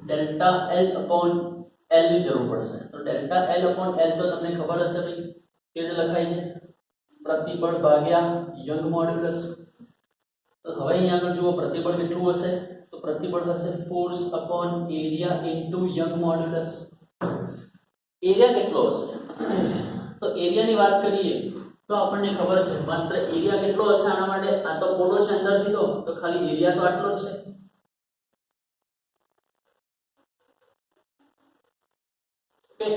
ડેલ્ટા L/L ની જરૂર પડશે. તો ડેલ્ટા L/L તો તમને ખબર હશે ભાઈ કેવી રીતે લખાય છે, પ્રતિબળ ભાગ્યા યંગ મોડ્યુલસ. તો હવે અહીંયા આગળ જુઓ પ્રતિબળ કેટલું હશે, તો પ્રતિબળ હશે force upon area into young modulus. Area કેટલો હશે, તો એરિયાની વાત કરીએ તો આપણને ખબર છે માત્ર એરિયા કેટલો હશે આના માટે, આ તો પોલો છે અંદરથી, તો ખાલી એરિયા તો આટલો જ છે. ઓકે,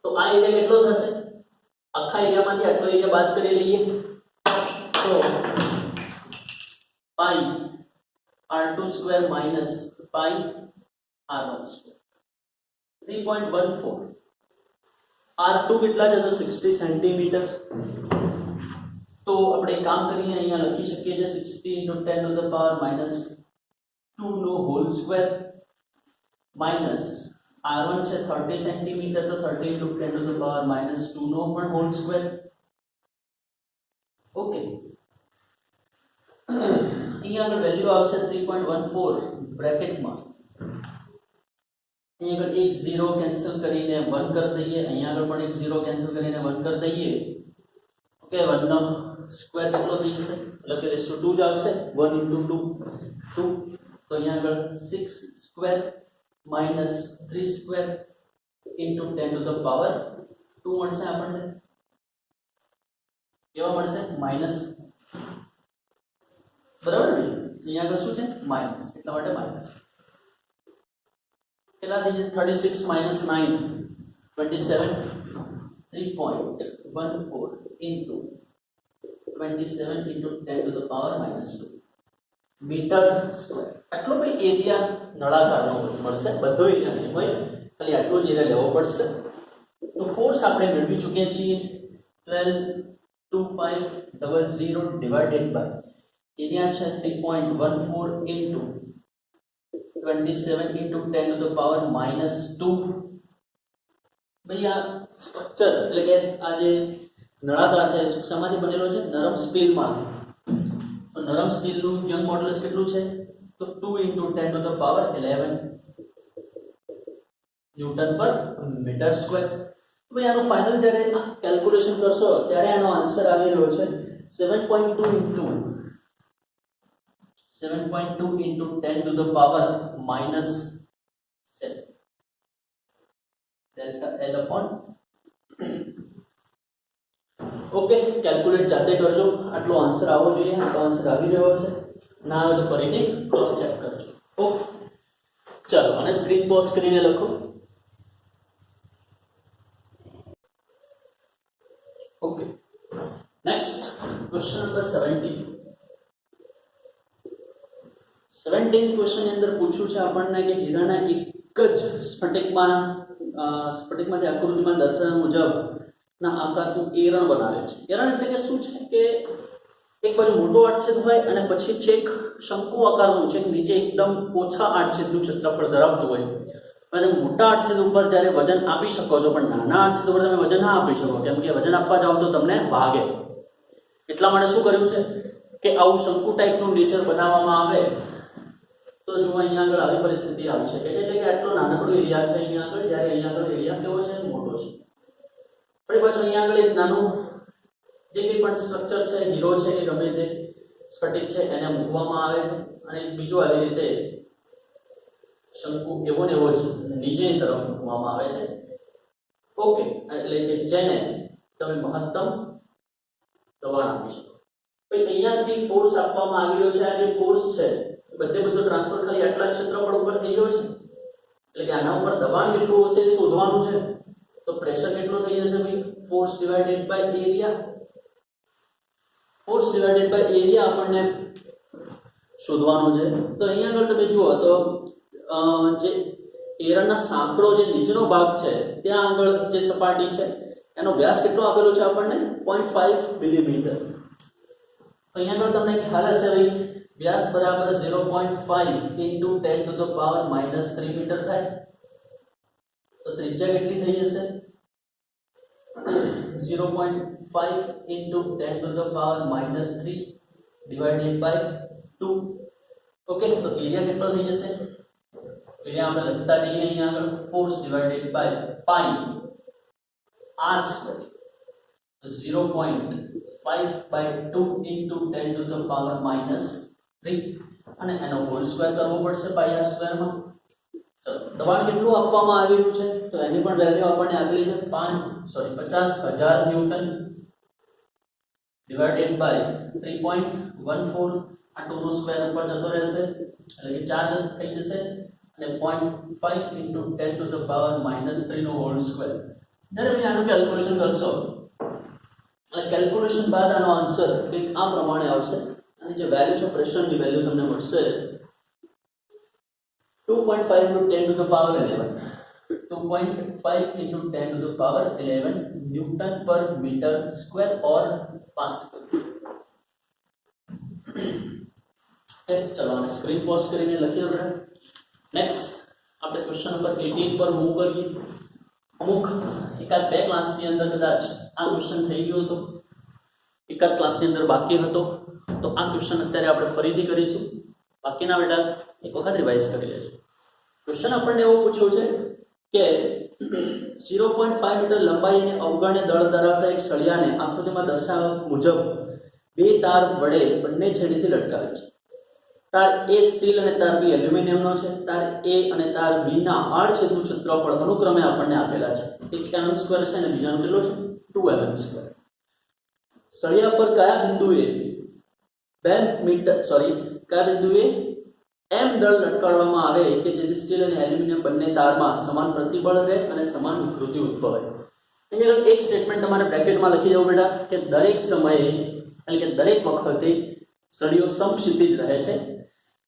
તો આ એરિયા કેટલો થશે, આખા એરિયામાંથી આટલો એરિયા બાદ કરી લઈએ તો પાઈ r2 સ્ક્વેર માઈનસ પાઈ r1 સ્ક્વેર 3.14. r2 કેટલા છે તો 60 સેન્ટીમીટર. તો આપણે કામ કરીને અહીંયા લખી શકીએ છીએ 60 × 10⁻² નો હોલ સ્ક્વેર માઈનસ r1 છે 30 સેન્ટીમીટર, તો 30 × 10⁻² નો પણ હોલ સ્ક્વેર. ઓકે, અહીંયા આગળ વેલ્યુ આવશે 3.14 બ્રેકેટમાં. અહીંયા આગળ એક 0 કેન્સલ કરીને 1 કરી દઈએ, અહીંયા આગળ પણ એક 0 કેન્સલ કરીને 1 કરી દઈએ. ઓકે, 1 નો સ્ક્વેર કેટલો થઈ જશે, એટલે કે રેશિયો 2 જ આવશે. 1 × 2 2. તો અહીંયા આગળ 6 સ્ક્વેર માઈનસ 3 સ્ક્વેર ઇન્ટુ 10⁻² મળશે આપણને. કેવા મળશે, માઈનસ, બરાબર ને. અહીંયા આગળ શું છે, માઈનસ, એટલા માટે માઈનસ. કેટલા થઈ જશે 36 - 9 27 3.14 into 27 into 10 to the power minus 2 metre square આટલો ભાઈ એરિયા નળાકારનો મળશે બધો એરિયા નહીં હોય ખાલી આટલો જ એરિયા લેવો પડશે તો ફોર્સ આપણે મેળવી ચૂક્યા છીએ 12,2500 ડિવાઇડેડ બાય એરિયા છે 3.14 into 27 into 10 to the power minus 2 ભાઈ આ સ્ટ્રક્ચર એટલે કે આ જે નળાકાર છે શેમાંથી બનેલો છે નરમ સ્ટીલમાં તો નરમ સ્ટીલનું યંગ મોડ્યુલસ કેટલું છે તો 2 into 10 to the power 11 newton પર મીટર સ્ક્વેર ભાઈ આનો ફાઇનલ જ્યારે કેલ્ક્યુલેશન કરશો ત્યારે આનો આન્સર આવી રહ્યો છે 7.2 into 10 to the power minus 7 delta L upon okay calculate જાતે કરજો આટલો આન્સર આવવો જોઈએ આટલો આન્સર આવી રહ્યો હશે ના આવે તો ફરીથી ક્રોસ ચેક કરજો ઓકે ચાલો અને સ્ક્રીન પોઝ કરીને લખો okay next question number 17th question ની અંદર પૂછ્યું છે આપણને કે હીરાના એક જ સ્ફટિકમાંથી આકૃતિમાં દર્શાવ્યા મુજબ ના આકારનું એરણ બનાવે છે એરણ એટલે કે શું છે કે એક બાજુ મોટો આડછેદ હોય અને પછી છેક શંકુ આકારનું છે નીચે એકદમ ઓછા આડછેદનું ક્ષેત્રફળ ધરાવતું હોય અને મોટા આડછેદ ઉપર જ્યારે વજન આપી શકો છો પણ નાના આડછેદ ઉપર તમે વજન ના આપી શકો કેમ કે વજન આપવા જાવ તો તમને ભાગે એટલા માટે શું કર્યું છે કે આવું શંકુ ટાઈપનું નેચર બનાવવામાં આવે તો જો અહીંયા આગળ આવી પરિસ્થિતિ આવી શકે એટલે કે આટલો નાનકડો એરિયા છે અહીંયા આગળ જ્યારે અહીંયા આગળ એરિયા કેવો છે મોટો છે ફરી પાછું અહીંયા આગળ એક નાનું જે કંઈ પણ સ્ટ્રક્ચર છે હીરો છે કે ગમે તે સ્ફટિક છે એને મૂકવામાં આવે છે અને બીજું આવી રીતે શંકુ એવો ને એવો જ નીચેની તરફ મૂકવામાં આવે છે ઓકે એટલે કે જેને તમે મહત્તમ દબાણ આપી શકો ભાઈ અહીંયાથી ફોર્સ આપવામાં આવી રહ્યો છે આ જે ફોર્સ છે બધે બધો ટ્રાન્સફર ખાલી આટલા ક્ષેત્રફળ ઉપર થઈ ગયો છે એટલે કે આના ઉપર દબાણ કેટલું હશે એ શોધવાનું છે તો પ્રેશર કેટલું થઈ જશે ભાઈ force divided by area force divided by area આપણને શોધવાનું છે તો અહીંયા આગળ તમે જુઓ તો જે એરણના સાંકડો જે નીચેનો ભાગ છે ત્યાં આગળ જે સપાટી છે એનો વ્યાસ કેટલો આપેલો છે આપણને 0.5 મિલીમીટર અહીંયા આગળ તમને ખ્યાલ હશે ભાઈ વ્યાસ બરાબર 0.5 into 10 to the power minus 3 metre થાય તો ત્રિજ્યા કેટલી થઈ જશે 0.5 into 10 to the power minus 3 divided by 2 okay તો એરિયા કેટલો થઈ જશે એરિયા આપણે લખતા જઈએ અહીંયા આગળ force divided by pi r square તો 0.5 by 2 into 10 to the power minus 3 અને એનો હોલ સ્ક્વેર કરવો પડશે પાઈ r સ્ક્વેરમાં ચલો દબાણ કેટલું આપવામાં આવ્યું છે તો એની પણ વેલ્યુ આપણને આપેલી છે 50,000 ન્યૂટન ડિવાઇડેડ બાય 3.14 આ 2 નો સ્ક્વેર ઉપર જતો રહેશે એટલે કે 4 થઈ જશે અને 0.5 into 10 to the power minus 3 નો હોલ સ્ક્વેર જ્યારે તમે આનું કેલ્ક્યુલેશન કરશો એટલે કેલ્ક્યુલેશન બાદ આનો આન્સર કંઈક આ પ્રમાણે આવશે અને જે વેલ્યુ છે પ્રેશરની વેલ્યુ તમને મળશે 2.5 into 10 to the power 11 2.5 into 10 to the power 11 Newton पर मीटर स्क्वायर और पास्कल चलो आने स्क्रीन पॉज કરીને લખીએ આપણે નેક્સ્ટ આપણે ક્વેશ્ચન નંબર 18 પર મૂવ કરીએ અમુક એકાદ બે ક્લાસની અંદર કદાચ આ ક્વેશ્ચન થઈ ગયો હતો એકાદ ક્લાસની અંદર બાકી હતો તો આ ક્વેશ્ચન અત્યારે આપણે ફરીથી કરીશું બાકીના બેટા એક વખત રિવાઇઝ કરી લેજો ક્વેશ્ચન આપણને એવો પૂછ્યો છે કે 0.5 મીટર લંબાઈ અને અવગણ્ય દળ ધરાવતા એક સળિયાને આકૃતિમાં દર્શાવ્યા મુજબ બે તાર વડે બંને છેડેથી લટકાવે છે તાર A સ્ટીલ અને તાર B એલ્યુમિનિયમનો છે તાર A અને તાર B ના આડછેદનું ક્ષેત્રફળ અનુક્રમે આપણને આપેલા છે એક mm સ્ક્વેર છે અને બીજાનો કેટલો છે 2 mm સ્ક્વેર સળિયા પર કયા બિંદુએ 2 મીટર કયા બિંદુએ એમ દળ લટકાડવામાં આવે કે જેથી સ્ટીલ અને એલ્યુમિનિયમ બંને તારમાં સમાન પ્રતિબળ રહે અને સમાન વિકૃતિ ઉદ્ભવે. અહીં આગળ એક સ્ટેટમેન્ટ તમારે બ્રેકેટમાં લખી દેવું બેટા કે દરેક સમયે એટલે કે દરેક વખતે સળિયો સમક્ષિતિજ રહે છે,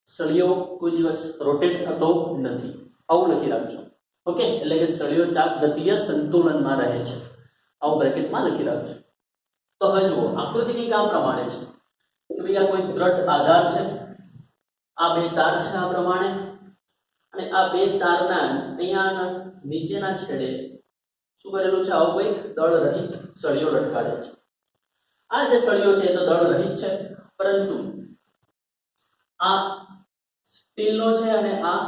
સળિયો કોઈ દિવસ રોટેટ થતો નથી, આવું લખી રાખજો. ઓકે, એટલે કે સળિયો ચાક ગતિય સંતુલનમાં રહે છે, આવું બ્રેકેટમાં લખી રાખજો. તો હવે જુઓ આકૃતિ કંઈક આ પ્રમાણે છે કે ભાઈ આ કોઈ દ્રઢ આધાર છે, આ બે તાર છે આ પ્રમાણે, અને આ બે તારના અહીંયા નીચેના છેડે શું કરેલું છે, આવું કોઈ દળ રહિત સળિયો લટકાડે છે. આ જે સળિયો છે એ તો દળ રહિત છે, પરંતુ આ સ્ટીલનો છે અને આ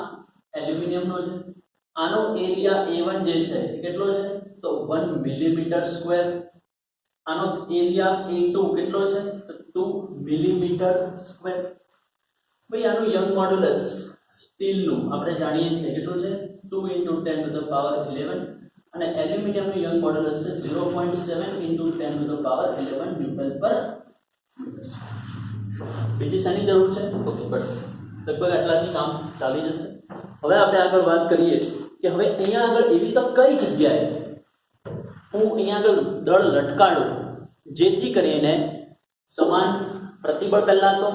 એલ્યુમિનિયમનો છે. આનો એરિયા A1 જે છે એ કેટલો છે તો 1 મિલીમીટર સ્ક્વેર. આનો એરિયા A2 કેટલો છે તો 2 મિલીમીટર સ્ક્વેર. ભાઈ આનું યંગ મોડ્યુલસ સ્ટીલનું આપણે જાણીએ છીએ કેટલું છે 2 × 10⁻11 અને એલ્યુમિનિયમનું યંગ મોડ્યુલસ છે 0.7 × 10⁻11 ન્યૂટન પર મીટર. બીજી શાની જરૂર છે? ઓકે, બસ લગભગ આટલાથી કામ ચાલી જશે. હવે આપણે આગળ વાત કરીએ કે હવે અહીંયા આગળ એવી તો કઈ જગ્યાએ હું અહીંયા આગળ દળ લટકાડું જેથી કરીને સમાન પ્રતિબળ પહેલા તો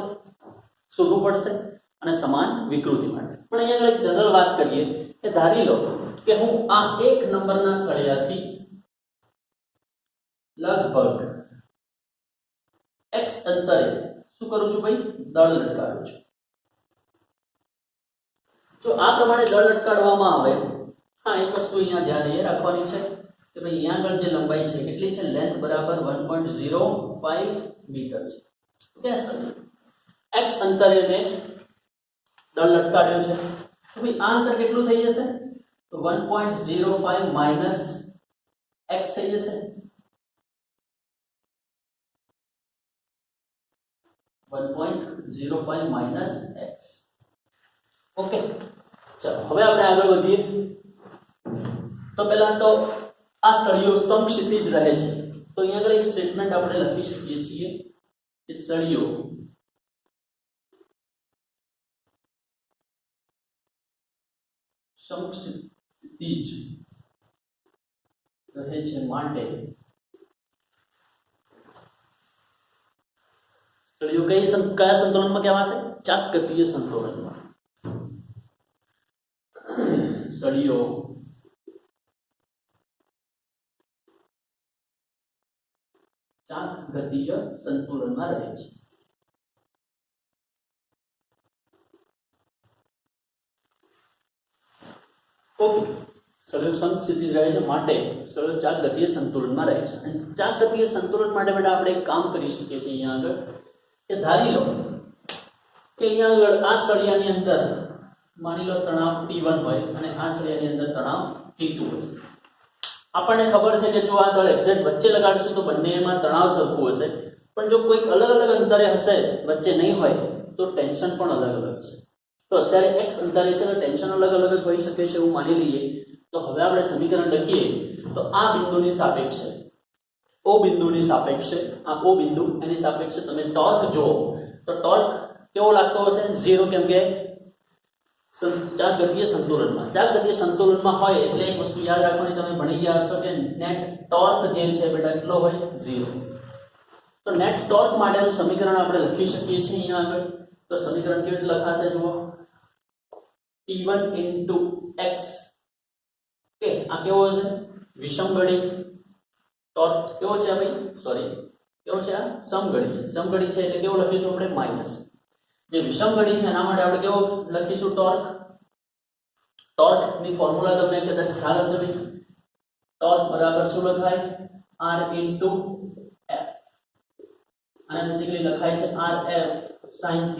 શોધવું પડશે અને સમાન વિકૃતિ માટે. પણ અહીંયા આગળ એક જનરલ વાત કરીએ કે ધારી લો કે હું આ 1 નંબરના સળિયાથી લગભગ x અંતરે શું કરું છું ભાઈ દળ લટકાડું છું. જો આ પ્રમાણે દળ લટકાડવામાં આવે, હા એક વસ્તુ અહીંયા ધ્યાન એ રાખવાની છે કે ભાઈ અહીંયા આગળ જે લંબાઈ છે કેટલી છે, લેન્થ બરાબર 1.05 મીટર છે. ઓકે સર, x અંતરે મેં દળ લટકાડ્યો છે, તો ભાઈ આ અંતર કેટલું થઈ જશે તો 1.05 માઈનસ x થઈ જશે. 1.05 માઈનસ x. ઓકે, ચાલો હવે આપણે આગળ વધીએ. તો પહેલા તો આ સળિયો સમક્ષિતિજ રહે છે, તો અહીંયા આગળ એક સ્ટેટમેન્ટ આપણે લખી શકીએ છીએ કે સળિયો સમક્ષિતિજ રહે છે માટે સળિયો કયા સંતુલનમાં કહેવાશે? ચાકગતીય સંતુલનમાં. સળિયો ચાકગતીય સંતુલનમાં રહે છે. ઓકે, સળિયો સમક્ષિતિજ રહે છે માટે સળિયો ચાકગતીય સંતુલનમાં રહે છે. અને ચાકગતીય સંતુલન માટે બેટા આપણે એક કામ કરી શકીએ છીએ અહીંયા આગળ કે ધારી લો કે અહીંયા આગળ આ સળિયાની અંદર માની લો તણાવ T1 હોય અને આ સળિયાની અંદર તણાવ T2 હશે. આપણને ખબર છે કે જો આ દળ એક્ઝેક્ટ વચ્ચે લગાડશું તો બંનેમાં તણાવ સરખું હશે, પણ જો કોઈક અલગ અલગ અંતરે હશે, વચ્ચે નહીં હોય તો ટેન્શન પણ અલગ અલગ છે. તો અત્યારે x અંતરે છે તો ટેન્શન અલગ અલગ જ હોઈ શકે છે એવું માની લઈએ. તો હવે આપણે સમીકરણ લખીએ તો આ બિંદુની સાપેક્ષે O બિંદુની સાપેક્ષે આ O બિંદુ એની સાપેક્ષે તમે ટોર્ક જો તો ટોર્ક કેવો લાગતો હશે? 0, કેમ કે ચાકગતીય સંતુલનમાં હોય એટલે એક વસ્તુ યાદ રાખવાની, તમે ભણી ગયા હશો કે નેટ ટોર્ક જે છે બેટા કેટલો હોય? 0. તો નેટ ટોર્ક માટેનું સમીકરણ આપણે લખી શકીએ છીએ અહીંયા આગળ. તો સમીકરણ કેવી રીતે લખાશે જુઓ, T1 × x. કે આ કેવો છે? વિષમગળી. ટોર્ક કેવો છે ભાઈ? સોરી, કેવો છે? આ સમગળી છે. સમગળી છે એટલે કેવો લખીશું આપણે? માઈનસ. જે વિષમગળી છે એના માટે આપણે કેવો લખીશું? ટોર્ક. ટોર્કની ફોર્મ્યુલા તમને કદાચ ખ્યાલ હશે ભાઈ. ટોર્ક બરાબર શું લખાય? R × F. અને બેઝિકલી લખાય છે RF sin θ.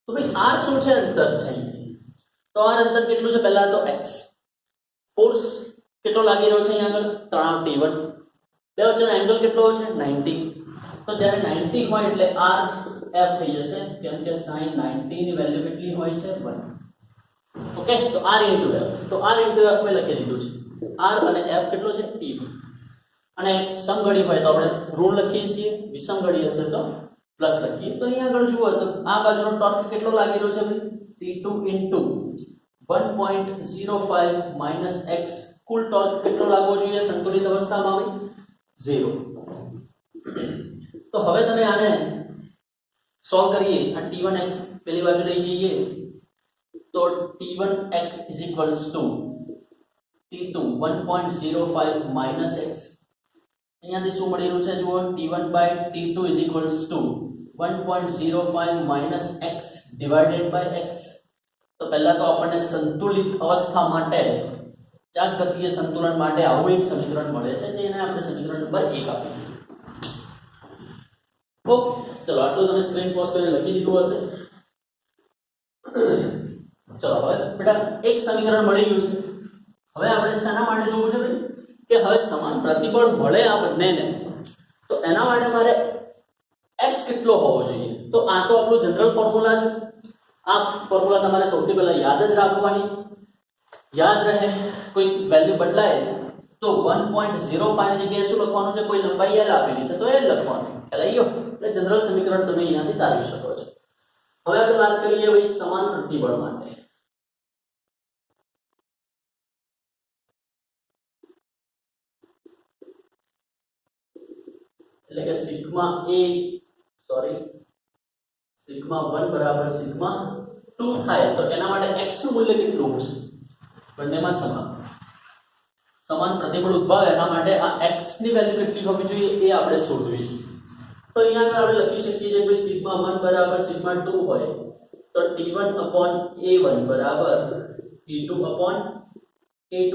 તો ભાઈ R શું છે? અંતર છે અહીંથી. તો R અંતર કેટલું છે? પહેલા તો x. ફોર્સ કેટલો લાગી રહ્યો છે અહીંયા આગળ? તણાવ T1. બે વચ્ચેનો એંગલ કેટલો છે? 90. તો જ્યારે 90 હોય એટલે R F થઈ જશે, કેમ કે sin 90 ની વેલ્યુ કેટલી હોય છે? 1. ઓકે, તો R × F. તો R × F મેં લખી દીધું છે. R અને F કેટલો છે? T1. અને સમગળી હોય તો આપણે ઋણ લખીએ છીએ, વિષમગળી હશે તો પ્લસ લખીએ તો અહીંયા આગળ જુઓ તો આ બાજુનો ટોર્ક કેટલો લાગી રહ્યો છે ભાઈ T2 ઇન્ટુ 1.05 માઇનસ x કુલ ટોર્ક કેટલો લાગવો જોઈએ સંતુલિત અવસ્થામાં ભાઈ 0। તો હવે તમે આને સોલ્વ કરીએ આ T1x પેલી બાજુ લઈ જઈએ તો T1x T2 1.05 માઇનસ x અહીંયાથી શું મળી રહ્યું છે જુઓ T1/T2 1.05 minus x divided by x। તો પહેલા તો આપણને સંતુલિત અવસ્થા માટે ચાક ગતિય સંતુલન માટે આવું એક સમીકરણ મળે છે જેને આપણે સમીકરણ નંબર 1 આપીએ। ઓકે ચલો આટલું તમે સ્ક્રીન પોઝ કરીને લખી દીધું હશે। ચલો હવે બેટા એક સમીકરણ મળી ગયું છે। હવે આપણે શાના માટે જોવું છે ભાઈ કે હવે સમાન પ્રતિબળ મળે આ બંનેને તો એના માટે મારે x કેટલો હોવો જોઈએ। તો આ તો આપણું જનરલ ફોર્મ્યુલા છે। આ ફોર્મ્યુલા તમારે સૌથી પહેલા યાદ જ રાખવાની, યાદ રહે કોઈ વેલ્યુ બદલાય તો 1.05 ની જગ્યાએ શું લખવાનું છે, કોઈ લંબાઈ l આપેલી છે તો l લખવાનું, ખ્યાલ આવી ગયો। એટલે જનરલ સમીકરણ તમે અહીંયાથી તારવી શકો છો। હવે આપણે વાત કરીએ ભાઈ સમાન પ્રતિબળ માટે। એટલે કે સિગ્મા 1 બરાબર સિગ્મા 2 થાય તો એના માટે x નું મૂલ્ય કેટલું હશે, બંનેમાં સમાન પ્રતિબળ ઉદ્ભવે એના માટે આ x ની વેલ્યુ કેટલી હોવી જોઈએ એ આપણે શોધવી છે। તો અહીંયા આપણે લખી શકીએ છીએ કે સિગ્મા 1 બરાબર સિગ્મા 2 હોય તો T1/A1 બરાબર T2/A2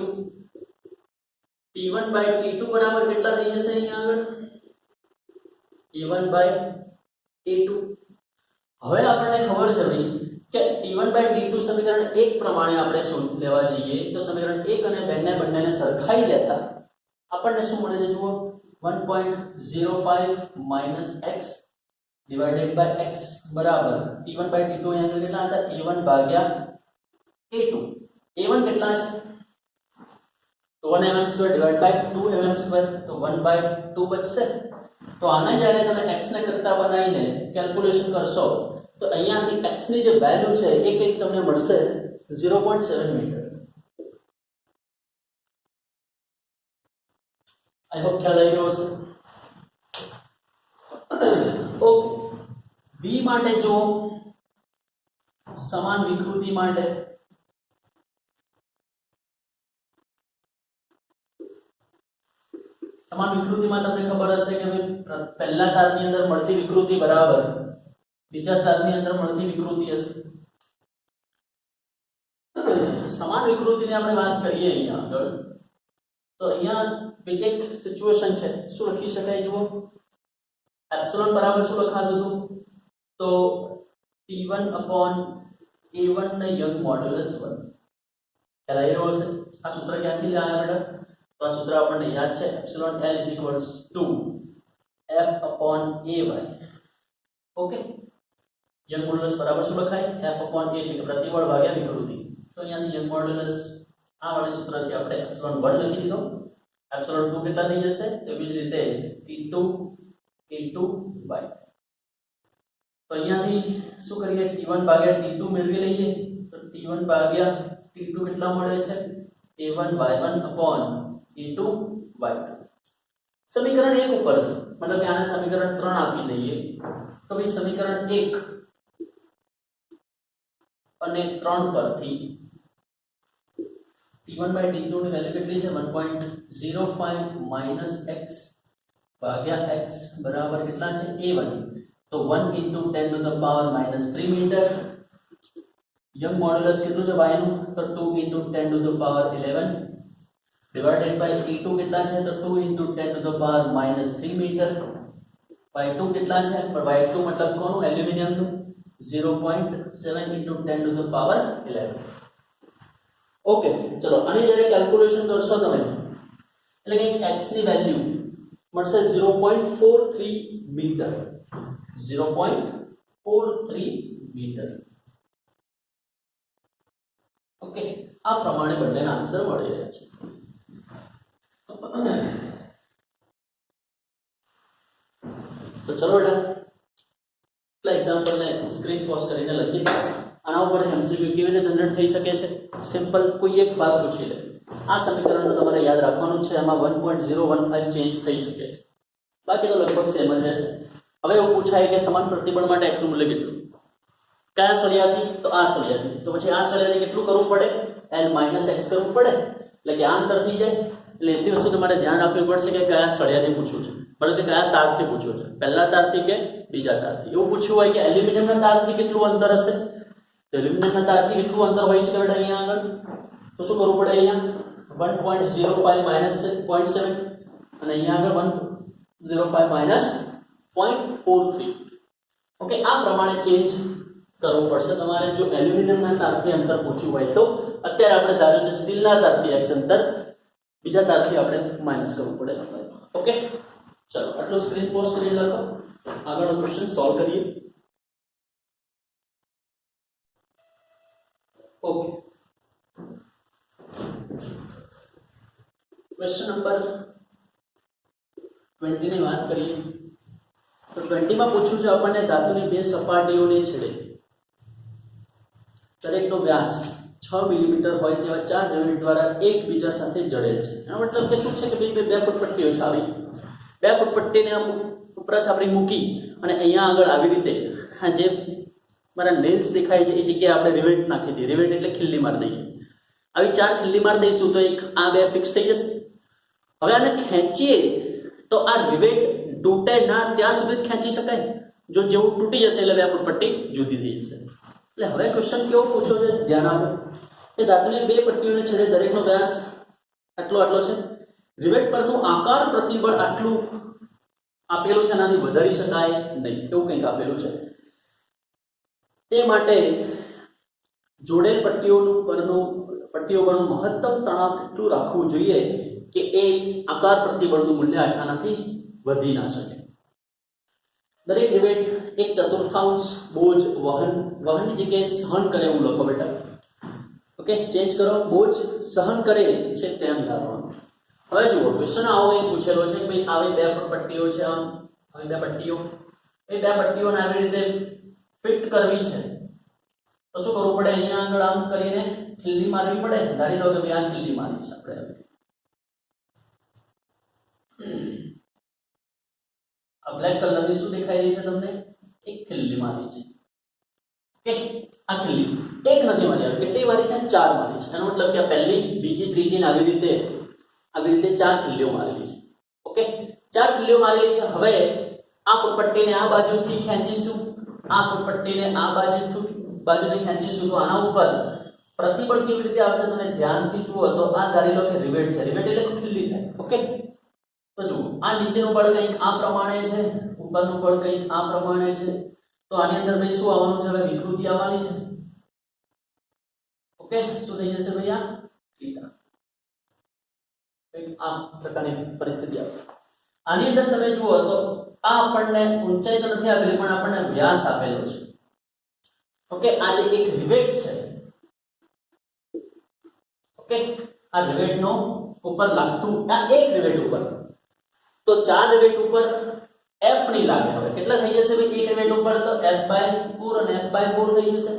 T1/T2 બરાબર કેટલા થઈ જશે અહીંયા આગળ A1/A2। હવે આપણને ખબર છે ભાઈ કે T1/T2 સમીકરણ 1 પ્રમાણે આપણે શું લેવા જઈએ તો સમીકરણ 1 અને 2 ને બંનેને સરખાઈ દેતા આપણને શું મળે છે જુઓ 1.05 minus x divided by x બરાબર T1/T2 અહીંયા કેટલા હતા A1 ભાગ્યા A2। A1 કેટલા છે તો 1 mm² ડિવાઇડ બાય 2 mm², તો 1/2 બચશે। તો આને જ્યારે તમે x ને કરતા બનાવીને કેલ્ક્યુલેશન કરશો તો અહીંયાથી x ની જે વેલ્યુ છે એ કંઈક તમને મળશે 0.7 મીટર। આઈ હોપ ખ્યાલ આવી ગયો હશે। ઓકે v માટે જો સમાન વિકૃતિ માટે સમાન વિકૃતિમાં તમને ખબર હશે કે પહેલા તારની અંદર મળતી વિકૃતિ બરાબર બીજા તારની અંદર મળતી વિકૃતિ હશે। સમાન વિકૃતિની આપણે વાત કરીએ અહીંયા આગળ તો અહીંયા એક સિચ્યુએશન છે, શું લખી શકાય જુઓ એપ્સિલોન બરાબર શું લખાતું હતું તો T1/A1 ને યંગ મોડ્યુલસ 1 ખ્યાલ આવી રહ્યો હશે। આ સૂત્ર ક્યાંથી લાવ્યા બેટા તો આ સૂત્ર આપણને યાદ છે epsilon L = F/AY। Okay young modulus બરાબર શું લખાય F/A એટલે કે પ્રતિબળ ભાગ્યા વિકૃતિ। તો અહીંયાથી યંગ મોડ્યુલસ આ વાળા સૂત્રથી આપણે એપ્સિલોન 1 લખી દીધો, એપ્સિલોન 2 કેટલા થઈ જશે એવી જ રીતે T2/A2y। તો અહીંયાથી શું કરીએ T1 ભાગ્યા T2 મેળવી લઈએ તો T1 ભાગ્યા T2 કેટલા મળે છે A1y1/A2y2। સમીકરણ 1 ઉપર મતલબ કે આને સમીકરણ 3 આપી દઈએ તો ભાઈ સમીકરણ 1 અને 3 પરથી T1/T2 ની વેલ્યુ કેટલી છે 1.05 માઈનસ x ભાગ્યા x બરાબર કેટલા છે A1 તો 1 × 10⁻³ મીટર। યંગ મોડ્યુલસ કેટલું છે y નું તો 2 × 10⁻11 ડિવાઇડેડ બાય E2 કેટલા છે તો 2 × 10⁻³ મીટર। y2 કેટલા છે પર y2 મતલબ કોનું એલ્યુમિનિયમ નું 0.7 × 10⁻11। ઓકે ચલો આની જ્યારે કેલ્ક્યુલેશન કરશો તમે એટલે કે x ની વેલ્યુ મળશે 0.43 મીટર 0.43 મીટર। ઓકે આ પ્રમાણે બંનેના આન્સર મળી રહ્યા છે। તો ચલો બેટા एग्जाम्पल ने स्क्रीन पॉज કરીને લખી આના ઉપર એમસીક્યુ કેવી રીતે જનરેટ થઈ શકે છે સિમ્પલ કોઈ એક વાત પૂછી લે આ સમીકરણને તમારે યાદ રાખવાનું છે આમાં 1.015 ચેન્જ થઈ શકે છે બાકી તો લગભગ સેમ જ રહેશે હવે એવું પૂછાય કે સમાન પ્રતિબળ માટે x નું મૂલ્ય કેટલું કયા સળિયાથી તો આ સળિયાથી તો પછી આ સળિયાથી કેટલું કરવું પડે l - x કરવું પડે એટલે કે આ અંતર થઈ જાય એટલે એટલી વસ્તુ તમારે ધ્યાન રાખવી પડશે કે કયા સળિયાથી પૂછવું છે બરાબર કે કયા તારથી પૂછવું છે પહેલા તારથી કે બીજા તારથી એવું પૂછવું હોય કે એલ્યુમિનિયમના તારથી કેટલું અંતર હશે તો એલ્યુમિનિયમના તારથી કેટલું અંતર હોય છે બેટા અહીંયા આગળ તો શું કરવું પડે અહીંયા 1.05 - 0.7 અને અહીંયા આગળ 1.05 - 0.43 ઓકે આ પ્રમાણે ચેન્જ કરવું પડશે તમારે જો એલ્યુમિનિયમના તારથી અંતર પૂછ્યું હોય તો અત્યારે આપણે ધાર્યું કે સ્ટીલના તારથી x અંતર બીજા તારથી આપણે માઈનસ કરવું પડે ઓકે ચલો આટલું સ્ક્રીન પોઝ કરી લખો આગળનો ક્વેશ્ચન સોલ્વ કરીએ ઓકે ક્વેશ્ચન નંબર 20 ની વાત કરીએ તો 20 માં પૂછ્યું છે આપણને ધાતુની બે સપાટીઓને છેડે દરેકનો વ્યાસ 6 મિલીમીટર હોય તેવા ચાર રિવેટ દ્વારા એકબીજા સાથે જડેલ છે એનો મતલબ કે શું છે કે બે ફૂટ પટ્ટીઓ છે આવી 2 ફૂટ પટ્ટીને આમ ઉપર છાપરી મૂકી અને અહીંયા આગળ આવી રીતે આ જે મારા નેલ્સ દેખાય છે એ જગ્યાએ આપણે રિવેટ નાખી દઈએ રિવેટ એટલે ખીલ્લી મારી દઈએ આવી ચાર ખીલ્લી મારી દઈશું તો એક આ બે ફિક્સ થઈ જશે હવે આને ખેંચીએ તો આ રિવેટ તૂટે ના ત્યાં સુધી જ ખેંચી શકાય જો જેવું તૂટી જશે એટલે 2 ફૂટ પટ્ટી જુદી થઈ જશે એટલે હવે ક્વેશ્ચન કેવો પૂછ્યો છે ધ્યાન આપો કે ધાતુની બે પટ્ટીઓને છેડે દરેકનો વ્યાસ આટલો છે રિવેટ પરનું આકાર પ્રતિબળ આટલું આપેલું છે એનાથી વધારી શકાય નહીં એવું કંઈક આપેલું છે તે માટે જોડેલ પટ્ટીઓ પરનું મહત્તમ તણાવ કેટલું રાખવું જોઈએ કે એ આકાર પ્રતિબળનું મૂલ્ય આટલાથી વધી ના શકે દરેક રિવેટ 1/4 બોજ વહનની જગ્યાએ સહન કરે એવું લખો બેટા ઓકે ચેન્જ કરો બોજ સહન કરે છે તેમ ધારવાનું હવે જુઓ ક્વેશ્ચન આવો એ પૂછેલો છે કે ભાઈ આવી 2 ફૂટ પટ્ટીઓ છે આમ આવી 2 પટ્ટીઓ એ 2 પટ્ટીઓને આવી રીતે ફિટ કરવી છે તો શું કરવું પડે અહીંયા આગળ આમ કરીને ખીલ્લી મારવી પડે ધારી લો કે ભાઈ આ ખીલ્લી મારી છે આપણે આ બ્લેક કલરની શું દેખાઈ રહી છે તમને એક ખીલ્લી મારી છે ઓકે આ ખીલ્લી એક નથી મારી કેટલી મારી છે 4 મારી છે એનો મતલબ કે પહેલી બીજી ત્રીજી ને આવી રીતે 4 ખીલ્લીઓ મારેલી છે ઓકે 4 ખીલ્લીઓ મારેલી છે હવે આ ફૂટપટ્ટીને આ બાજુથી ખેંચીશું આ ફૂટપટ્ટીને આ બાજુથી ખેંચીશું તો આના ઉપર પ્રતિબળ કેવી રીતે આવશે તમે ધ્યાનથી જુઓ તો આ ધારી લો કે રિવેટ છે રિવેટ એટલે ખીલ્લી થાય ઓકે તો જુઓ આ નીચેનું બળ કંઈક આ પ્રમાણે છે ઉપરનું બળ કંઈક આ પ્રમાણે છે તો આની અંદર ભાઈ શું આવવાનું છે હવે વિકૃતિ આવવાની છે ઓકે શું થઈ જશે ભાઈ આ થીટા આ પ્રકારની પરિસ્થિતિ આવશે આની અંદર તમે જુઓ તો આ આપણને ઊંચાઈ તો નથી આપેલી પણ આપણને વ્યાસ આપેલો છે ઓકે આ જે એક રિવેટ છે ઓકે આ રિવેટનો ઉપર લાગતું આ એક રિવેટ ઉપર તો 4 રિવેટ ઉપર F ની લાગે હવે કેટલા થઈ જશે ભાઈ એક રિવેટ ઉપર તો F/4 અને F/4 થઈ જશે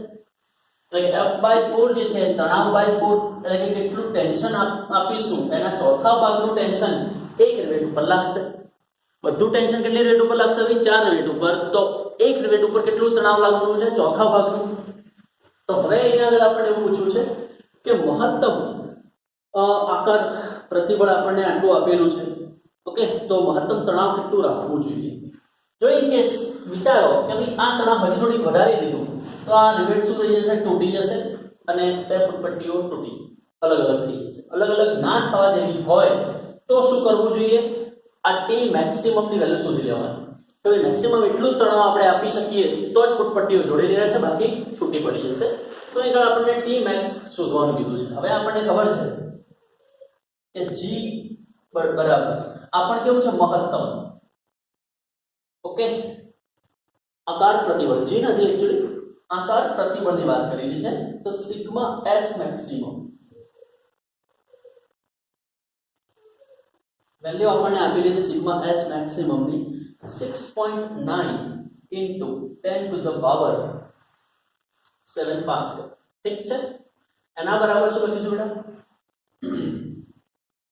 એટલે કે F/4 જે છે તણાવ/4 એટલે કે કેટલું ટેન્શન આપીશું એના ચોથા ભાગનું ટેન્શન એક રિવેટ ઉપર લાગશે બધું ટેન્શન કેટલી રિવેટ ઉપર લાગશે ભાઈ 4 રિવેટ ઉપર તો એક રિવેટ ઉપર કેટલું તણાવ લાગવાનું છે ચોથા ભાગનું તો હવે અહીંયા આગળ આપણે એવું પૂછ્યું છે કે મહત્તમ આકાર પ્રતિબળ આપણને આટલું આપેલું છે ઓકે તો મહત્તમ તણાવ કેટલું રાખવું જોઈએ જો ઇન કેસ વિચારો કે ભાઈ આ તણાવ હજી થોડી વધારી દીધું તો આ રિવેટ શું થઈ જશે તૂટી જશે અને 2 ફૂટ પટ્ટીઓ તૂટી અલગ થઈ જશે અલગ ના થવા દેવી હોય તો શું કરવું જોઈએ આ ટી મેક્સિમમ ની વેલ્યુ શોધી લેવાની તો એ મેક્સિમમ એટલું તણાવ આપણે આપી શકીએ તો જ ફૂટ પટ્ટીઓ જોડેલી રહેશે બાકી છૂટી પડી જશે તો એ આપણને ટી મેક્સ શોધવાનું કીધું છે હવે આપણને ખબર છે કે G બરાબર આપણે કેવું છે મહત્તમ ઓકે આકાર પ્રતિબળ G નથી એક્ચ્યુઅલી આકાર પ્રતિબળની વાત કરેલી છે તો સિગ્મા S મેક્સિમમ વેલ્યુ આપણને આપેલી છે સિગ્મા S મેક્સિમમ ની 6.9 into 10 to the power 7 pascal. ઠીક છે, એના બરાબર શું લખીશું બેટા?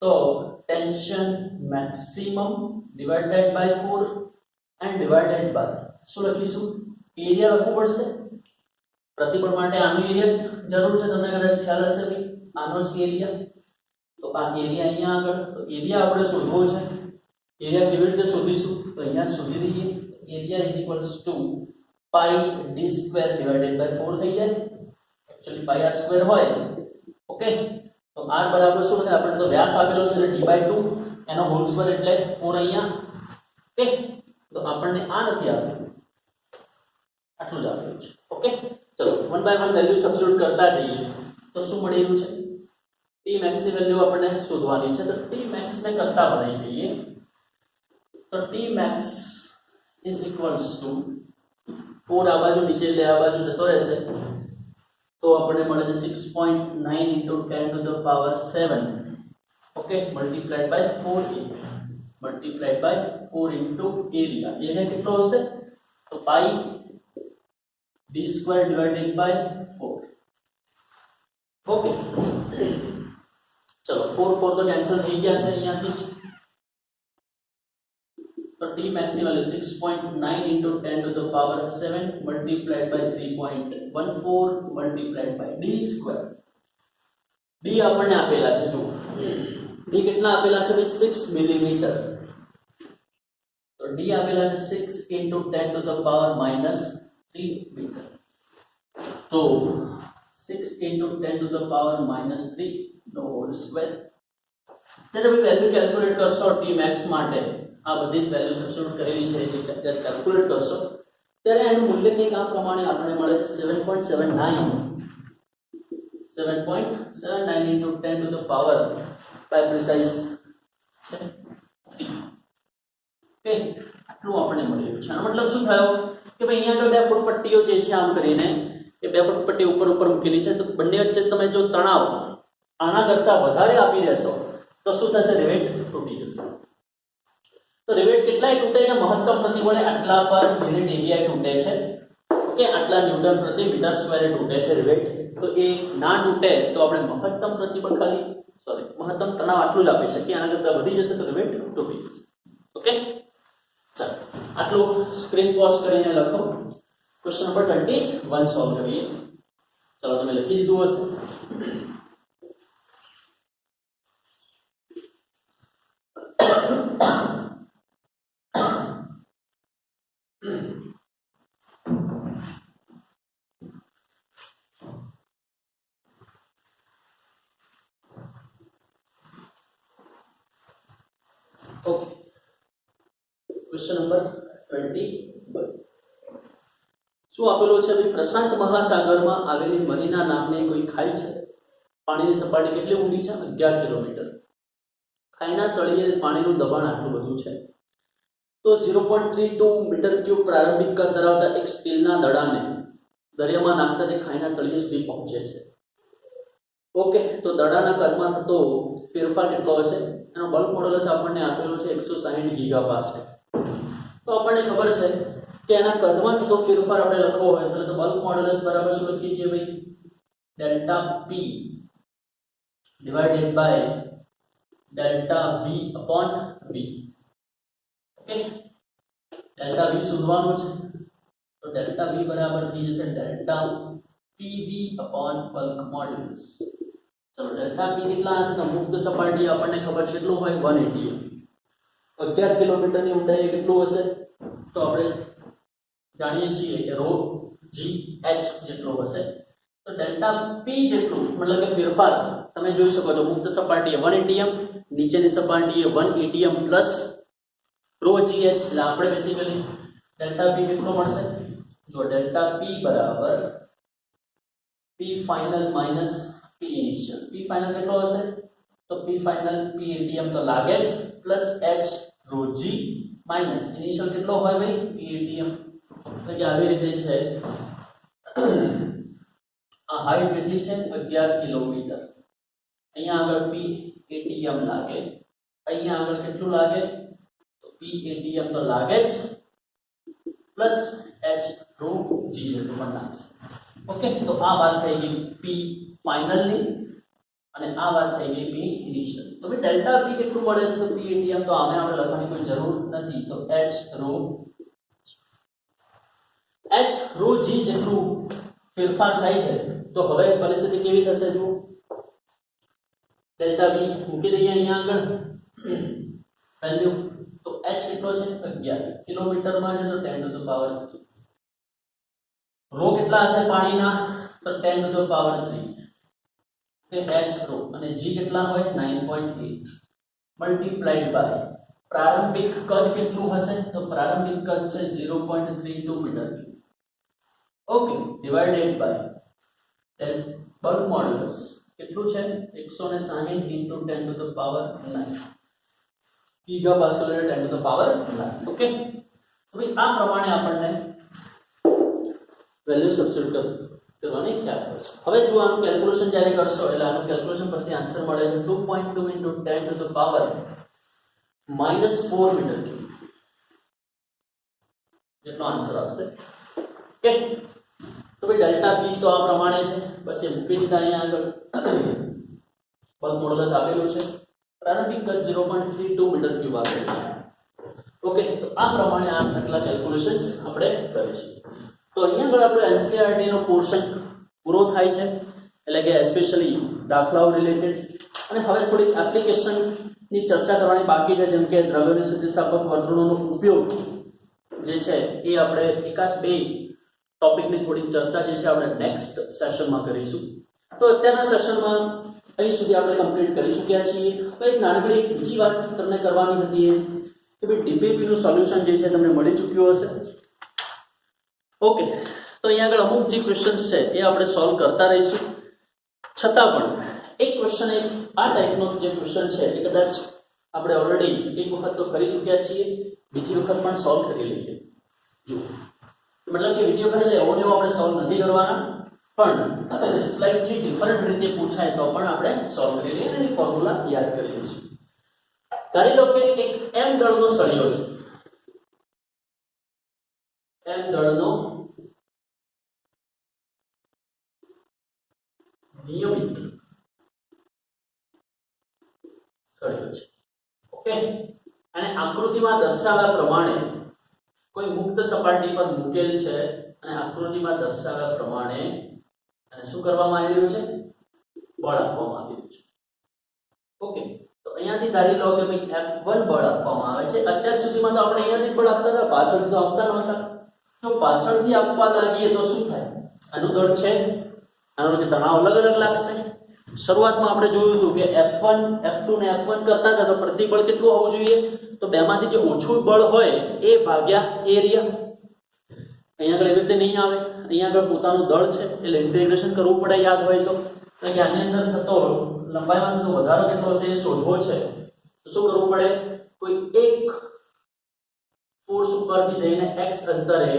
તો tension maximum divided by 4 and divided by શું લખીશું? એરિયા લખવું પડશે. પ્રતિબળ માટે આનો એરિયા જરૂર છે, તમને કદાચ ખ્યાલ હશે ભાઈ, આનો જ એરિયા. તો આ એરિયા અહીંયા આગળ, તો એરિયા આપણે શોધવો છે. એરિયા કેવી રીતે શોધીશું? તો અહીંયા શોધી દઈએ. Area is equals to pi D square divided by 4 થઈ જાય. એકચ્યુઅલી પાઈ આર સ્ક્વેર હોય. ઓકે, તો r બરાબર શું છે? આપણે તો વ્યાસ આપેલો છે એટલે d બાય 2 એનો હોલ સ્ક્વેર એટલે 4 અહીંયા. ઓકે, તો આપણને આ નથી આપ્યું, આટલું જ આપેલું છે. ઓકે, ચલો 1 બાય 1 વેલ્યુ સબસ્ટિટ્યુટ કરતા જઈએ તો શું મળી રહ્યું છે? t max ની વેલ્યુ આપણને શોધવાની છે, તો t max ને કરતા બનાવી દઈએ. તો t max is equals to 4 આ બાજુ નીચે એટલે આ બાજુ જતો રહેશે, તો આપણને મળે છે 6.9 into 10 to the power 7. Okay, multiplied by 4a, multiplied by 4 into area. Area કેટલો હશે? તો pi d square divided by 4. Okay, ચલો 4 4 તો કેન્સલ થઈ ગયા છે અહીંયાથી જ. તો t max ની value 6.9 into 10 to the power 7 multiplied by 3.14 multiplied by d square. d આપણને આપેલા છે, જુઓ d કેટલા આપેલા છે ભાઈ? 6 મિલીમીટર. તો d આપેલા છે 6 into 10 to the power -3 metre. તો 6 into 10 to the power -3 નો હોલ સ્ક્વેર. જ્યારે વેલ્યુ કેલ્ક્યુલેટ કરશો t max માટે, આ બધી જ વેલ્યુ સબસ્ટિટ્યુટ કરેલી છે, જે જ્યારે કેલ્ક્યુલેટ કરશો ત્યારે એનું મૂલ્ય કંઈક આ પ્રમાણે આપણને મળે છે 7.79 into 10 to the power by precise 3. Okay, આટલું આપણને મળ્યું છે. આનો મતલબ શું થયો કે ભાઈ અહીંયા જો બે ફૂટ પટ્ટીઓ જે છે આમ કરીને એ બે ફૂટ પટ્ટી ઉપર મૂકેલી છે, તો બંને વચ્ચે તમે જો તણાવ આના કરતા વધારે આપી દેશો તો શું થશે? રિવેટ તૂટી જશે. તો રિવેટ કેટલાય તૂટે છે? મહત્તમ પ્રતિબળે આટલા પર યુનિટ એરિયા તૂટે છે કે આટલા ન્યૂટન પ્રતિ મીટર સ્ક્વેર તૂટે છે રિવેટ. તો એ ના તૂટે તો આપણે મહત્તમ પ્રતિબળ મહત્તમ તણાવ આટલું જ આપી શકીએ. આના કરતા વધી જશે તો રિવેટ તૂટી જશે. ઓકે, ચાલો આટલું સ્ક્રીન પોઝ કરીને લખો. ક્વેશ્ચન નંબર 21 સોલ્વ કરીએ. ચલો તમે લખી દીધું હશે. ઓકે, ક્વેશ્ચન નંબર 21 શું આપેલું છે? પ્રશાંત મહાસાગરમાં આવેલી મરીના નામની કોઈ ખાઈ છે. પાણીની સપાટી કેટલી ઊંડી છે? 11 કિલોમીટર. ખાઈના તળિયે પાણીનું દબાણ આટલું બધું છે. તો 0.32 મીટર ક્યુબ પ્રારંભિક કદ ધરાવતા એક સ્ટીલના દડાને દરિયામાં નાખતા તે ખાઈના તળિયે સુધી પહોંચે છે. ઓકે, તો દડાના કદમાં થતો ફેરફાર કેટલો હશે? એનો બલ્ક મોડ્યુલસ આપણને આપેલો છે 160 ગીગાપાસ્કલ. તો આપણને ખબર છે કે એના કદમાં થતો ફેરફાર આપણે લખવો હોય તો બલ્ક મોડ્યુલસ બરાબર શું લખીએ છીએ ભાઈ? Delta P divided by delta V upon V. Okay, delta V શોધવાનું છે, તો ડેલ્ટા વી બરાબર થઈ જશે delta P V upon bulk modulus. ચલો ડેલ્ટા પી કેટલા હશે? તો મુક્ત સપાટી આપણને ખબર છે કેટલું હોય? 180. 11 કિલોમીટરની ઊંડાઈએ કેટલું હશે? તો આપણે જાણીએ છીએ કે ρ g h જેટલો હશે. તો ડેલ્ટા પી જેટલું મતલબ કે ફેરફાર તમે જોઈ શકો છો. મુક્ત સપાટીએ 1 atm, નીચેની સપાટીએ 1 atm પ્લસ ρ g h, એટલે આપણે બેસિકલી ડેલ્ટા પી કેટલો મળશે? જો ડેલ્ટા પી બરાબર પી ફાઇનલ માઇનસ પી ઇનિશિયલ. પી ફાઇનલ કેટલો હશે? તો પી ફાઇનલ પી atm તો લાગે જ plus h ρ g minus initial કેટલો હોય ભાઈ? પી atm. તો કે આવી રીતે છે. આ હાઈટ કેટલી છે? 11 કિલોમીટર. અહીંયા આગળ પી atm લાગે, અહીંયા આગળ કેટલું લાગે? તો પી atm તો લાગે જ પ્લસ h રો g જેટલું પણ લાગશે. ઓકે, તો આ વાત થઈ ગઈ p ફાઇનલની અને આ વાત થઈ ગઈ p ઇનિશિયલ. તો ભાઈ ડેલ્ટા p કેટલું મળે છે? તો p atm તો આમે આપણે લખવાની કોઈ જરૂર નથી. તો h રો g જેટલું ફેરફાર થાય છે. તો હવે પરિસ્થિતિ કેવી થશે જુઓ. ડેલ્ટા p મૂકી દઈએ અહીંયા આગળ વેલ્યુ. તો h કેટલો છે? 11 કિલોમીટરમાં છે તો 10 ટુ ધ પાવર 3. રો કેટલા હશે પાણીના? તો 10 ટુ ધ પાવર 3 કે h રો અને g કેટલા હોય? 9.8 મલ્ટીપ્લાઈડ બાય પ્રારંભિક કદ કેટલું હશે? તો પ્રારંભિક કદ છે 0.32 metre. Okay, divided by bulk modulus કેટલું છે? 160 into 10 to the power 9 ગીગાપાસ્કલ એટલે 10 to the power 9. ઓકે, તો ભાઈ આ પ્રમાણે આપણને વેલ્યુ સબસ્ટિટ્યુટ કરવાની ખ્યાલ હોય છે. હવે જો આનું કેલ્ક્યુલેશન જ્યારે કરશો એટલે આનું કેલ્ક્યુલેશન પરથી આન્સર મળે છે 2.2 into 10 to the power -4 metre cube જેટલો આન્સર આવશે. ઓકે, તો ભાઈ ડેલ્ટા p તો આ પ્રમાણે છે. બસ એ મૂકી દીધા અહીંયા આગળ. બલ્ક મોડુલસ આપેલું છે. પ્રારંભિક કદ 0.32 મીટર ક્યુબ આપેલું છે. ઓકે, તો આ પ્રમાણે આ કેટલા કેલ્ક્યુલેશન્સ આપણે કરીશું. તો અહીંયા આગળ આપણે NCERT નો પોર્શન પૂરો થાય છે, એટલે કે એસ્પેશિયલી દાખલાઓ રિલેટેડ. અને હવે થોડીક એપ્લિકેશન ની ચર્ચા કરવાની બાકી છે, જેમ કે દ્રવ્યની સ્થિતિસ્થાપક વર્તણૂકનો ઉપયોગ જે છે એ આપણે એકાદ બે ટોપિકની થોડી ચર્ચા જે છે આપણે નેક્સ્ટ સેશનમાં કરીશું. તો અત્યારના સેશનમાં અહીં સુધી આપણે કમ્પ્લીટ કરી ચૂક્યા છીએ. તો એક નાનકડી બીજી વાત તમને કરવાની હતી કે ભાઈ ડીપીપી નું સોલ્યુશન જે છે તમને મળી ચૂક્યું હશે. ઓકે, તો અહીંયા આગળ અમુક જે ક્વેશ્ચન્સ છે એ આપણે સોલ્વ કરતા રહીશું. છતાં પણ એક ક્વેશ્ચન આ ટાઈપનો જે ક્વેશ્ચન છે એ કદાચ આપણે ઓલરેડી એક વખત તો કરી ચૂક્યા છીએ, બીજી વખત પણ સોલ્વ કરી લઈએ. જો મતલબ કે બીજી વખત એટલે એવો ને એવો આપણે સોલ્વ નથી કરવાના, પણ સ્લાઇટલી ડિફરન્ટ રીતે પૂછાય તો પણ આપણે સોલ્વ કરી લઈએ અને ફોર્મ્યુલા યાદ કરી લઈશું. ધારી લો કે એક m દળનો સળિયો છે. m દળનો નિયમિત સળિયો છે. ઓકે, અને આકૃતિમાં દર્શાવ્યા પ્રમાણે કોઈ મુક્ત સપાટી પર મૂકેલ છે અને આકૃતિમાં દર્શાવ્યા પ્રમાણે અને શું કરવામાં આવી રહ્યું છે? બળ આપવામાં આવી રહ્યું છે. ઓકે, તો અહીંયાથી ધારી લો કે ભાઈ F1 બળ આપવામાં આવે છે. અત્યાર સુધીમાં તો આપણે અહીંયાથી બળ આપતા હતા, પાછળથી તો આપતા નહોતા. જો પાછળથી આપવા લાગીએ તો શું થાય? આનું દળ છે, આનો કે તણાવ અલગ અલગ લાગશે. શરૂઆતમાં આપણે જોયું હતું કે F1 F2 ને F1 કરતા હતા તો પ્રતિબળ કેટલું હોવું જોઈએ? તો બેમાંથી જે ઓછું બળ હોય એ ભાગ્યા એરિયા. અહીંયા આગળ એવી રીતે નહીં આવે. અહીંયા આગળ પોતાનું દળ છે એટલે ઇન્ટિગ્રેશન કરવું પડે, યાદ હોય તો. કે આની અંદર થતો લંબાઈમાં થતો વધારો કેટલો હશે એ શોધવો છે. તો શું કરવું પડે? કોઈ એક ફોર્સ ઉપરથી જઈને x અંતરે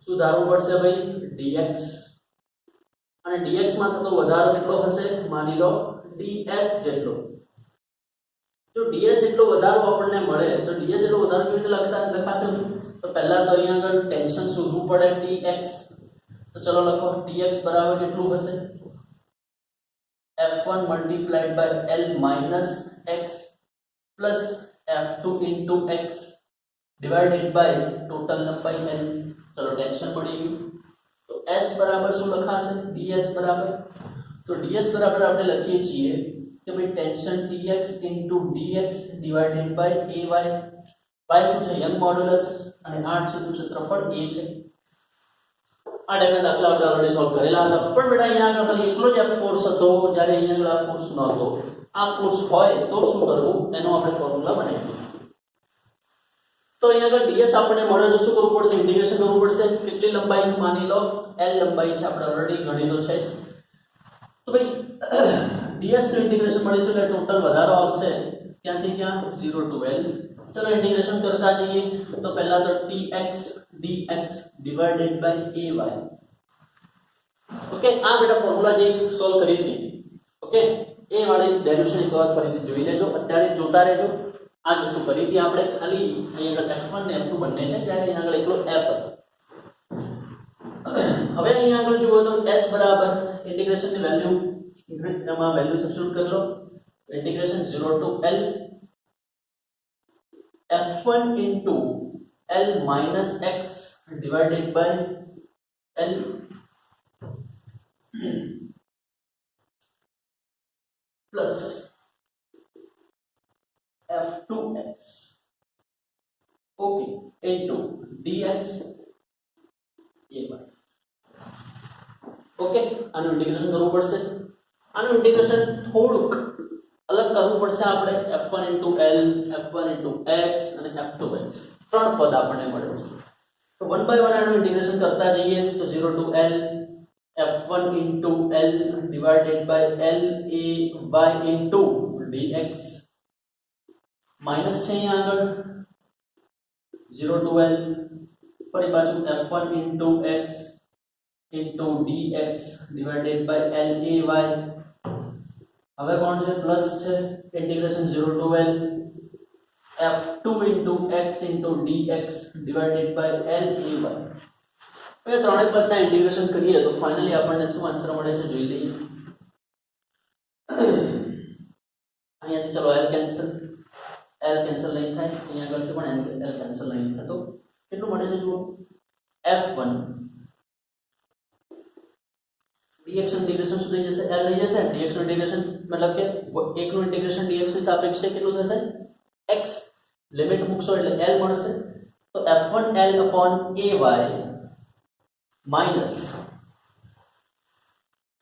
શું ધારવું પડશે ભાઈ? dx. અને dx માં થતો વધારો કેટલો હશે? માની લો ds જેટલો. જો ds જેટલો વધારો આપણને મળે તો ds જેટલો વધારો કેવી રીતે લખાશે? તો પહેલા તો અહીંયા આગળ ટેન્શન શોધવું પડે dx. તો ચલો લખો dx બરાબર કેટલું હશે? F1 multiplied by L minus x plus F2 into x divided by total લંબાઈ L. ચલો ટેન્શન મળી ગયું. તો s બરાબર શું લખાશે? ds બરાબર. તો ds બરાબર આપણે લખીએ છીએ કે ભાઈ tension tx into dx divided by ay. y શું છે? યંગ મોડ્યુલસ અને 8 છે તો ક્ષેત્રફળ a છે. આ ટાઈપના દાખલા આપણે ઓલરેડી સોલ્વ કરેલા હતા. પણ બેટા અહીંયા આગળ ખાલી એટલો જ ફોર્સ હતો, જ્યારે અહીંયા આગળ આ ફોર્સ નહોતો. આ ફોર્સ હોય તો શું કરવું એનો આપણે ફોર્મ્યુલા બનાવીએ. તો અહીંયા આગળ ds આપણને મળે છે, શું કરવું પડશે? ઇન્ટિગ્રેશન કરવું પડશે. કેટલી લંબાઈ છે? માની લો l લંબાઈ છે, આપણે ઓલરેડી ગણી તો છે જ. તો ભાઈ ds નું ઇન્ટિગ્રેશન મળીશું એટલે ટોટલ વધારો આવશે ક્યાંથી ક્યાં? 0 to l. ચલો ઇન્ટિગ્રેશન કરતા જઈએ. તો પહેલા તો tx dx divided by ay. Okay, આ બેટા ફોર્મ્યુલા જે સોલ્વ કરી હતી, ઓકે, એ વાળી ડેરિવેશન એક વાર ફરીથી જોઈ લેજો. અત્યારે જોતા રહેજો. આ વસ્તુ કરી હતી આપણે. ખાલી અહીંયા આગળ f1 ને f2 બંને છે, ત્યારે અહીંયા આગળ એકલો f હતો. હવે અહીંયા આગળ જુઓ તો s બરાબર ઇન્ટિગ્રેશન ની વેલ્યુ એમાં વેલ્યુ સબસ્ટિટ્યુટ કરી લો integration 0 to l f1 into l minus x divided by l plus f2x okay into dx ay okay આનું ઇન્ટિગ્રેશન કરવું પડશે આનું ઇન્ટિગ્રેશન થોડુંક અલગ કરવું પડશે આપણે f1 into l f1 into x અને f2x ત્રણ પદ આપણને મળે છે તો 1 by 1 આનું ઇન્ટિગ્રેશન કરતા જઈએ તો 0 to l f1 into l divided by l a by into dx minus છે અહીંયા આગળ 0 to l ફરી પાછું f1 into x into dx divided by l a y હવે કોણ છે પ્લસ છે integration 0 to l f2 into x into dx divided by l a y હવે ત્રણેય પદના ઇન્ટિગ્રેશન કરીએ તો ફાઇનલી આપણને શું આન્સર મળે છે જોઈ લઈએ અહીંયાથી ચલો l કેન્સલ નહીં થાય અહીંયા આગળથી પણ l કેન્સલ નહીં થતો કેટલું મળે છે જુઓ f1 dx ઇન્ટિગ્રેશન શું થઈ જશે l થઈ જશે dx ઇન્ટિગ્રેશન મતલબ કે 1 નું ઇન્ટિગ્રેશન dx ની સાપેક્ષે કેટલું થશે x લિમિટ મૂકશો એટલે l મળશે તો f1l ay minus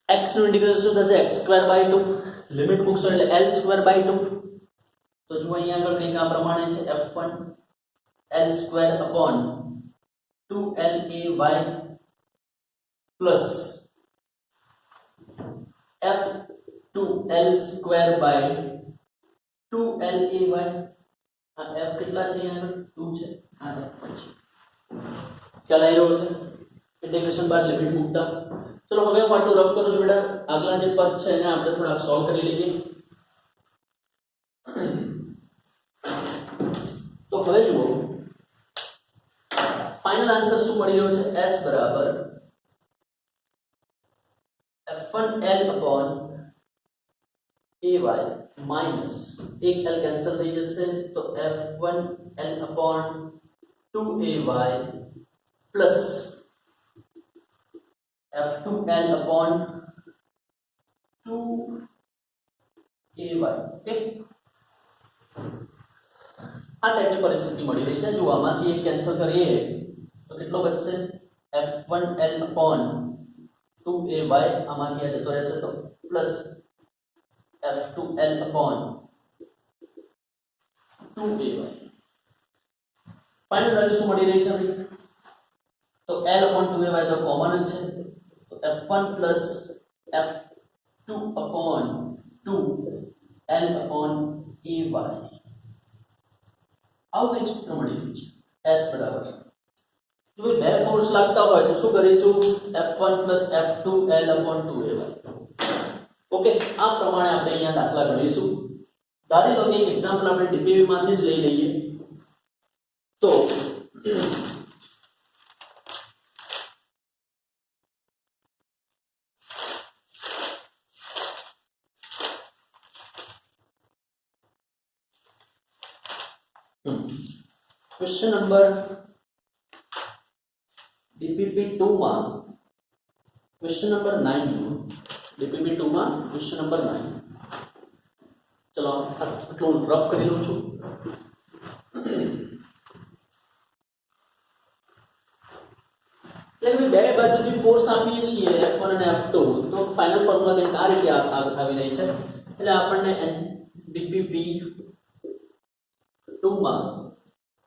x નું ઇન્ટિગ્રેશન શું થશે x2/2 લિમિટ મૂકશો એટલે l2/2 તો જો અહીંયા આગળ કંઈક આ પ્રમાણે છે f1 l2/2lay plus f2l2/2lay આ f કેટલા છે અહીંયા આગળ 2 છે આ f છે ખ્યાલ આવી રહ્યો છે ઇન્ટિગ્રેશન બાદ લિમિટ મૂકતા ચલો હવે હું આટલું રફ કરું છું બેટા આગલા જે પદ છે એને આપણે થોડા સોલ્વ કરી લઈએ તો હવે જુઓ ફાઇનલ આન્સર શું મળી રહ્યો છે s બરાબર f1l upon ay minus એક l કેન્સલ થઈ જશે તો f1l upon 2ay plus f2l upon 2ay okay આ ટાઈપની પરિસ્થિતિ મળી રહી છે જો આમાંથી એક કેન્સલ કરીએ તો કેટલો બચશે f1l upon 2ay આમાંથી આ જતો રહેશે તો plus f2l upon 2ay final value શું મળી રહી છે આપણી તો l upon 2ay તો કોમન જ છે તો f1 plus f2 upon 2l upon ay આવું કંઈક સૂત્ર મળી રહ્યું છે s બરાબર જો બે ફોર્સ લાગતા હોય તો શું કરીશું f1 plus f2l upon 2ay okay આ પ્રમાણે આપણે અહીંયા દાખલા ગણીશું ધારી લો કે એક એક્ઝામ્પલ આપણે ડીપીવી માંથી જ લઈ લઈએ તો ક્વેશ્ચન નંબર ડીપીપી 2 માં ક્વેશ્ચન નંબર 9 જુઓ ડીપીપી 2 માં ક્વેશ્ચન નંબર 9 ચલો આટલું રફ કરી લઉં છું એટલે બે બાજુથી ફોર્સ આપીએ છીએ f1 અને f2 તો ફાઇનલ ફોર્મ્યુલા કંઈક આ રીતે આવી રહી છે એટલે આપણને ડીપીપી 2 માં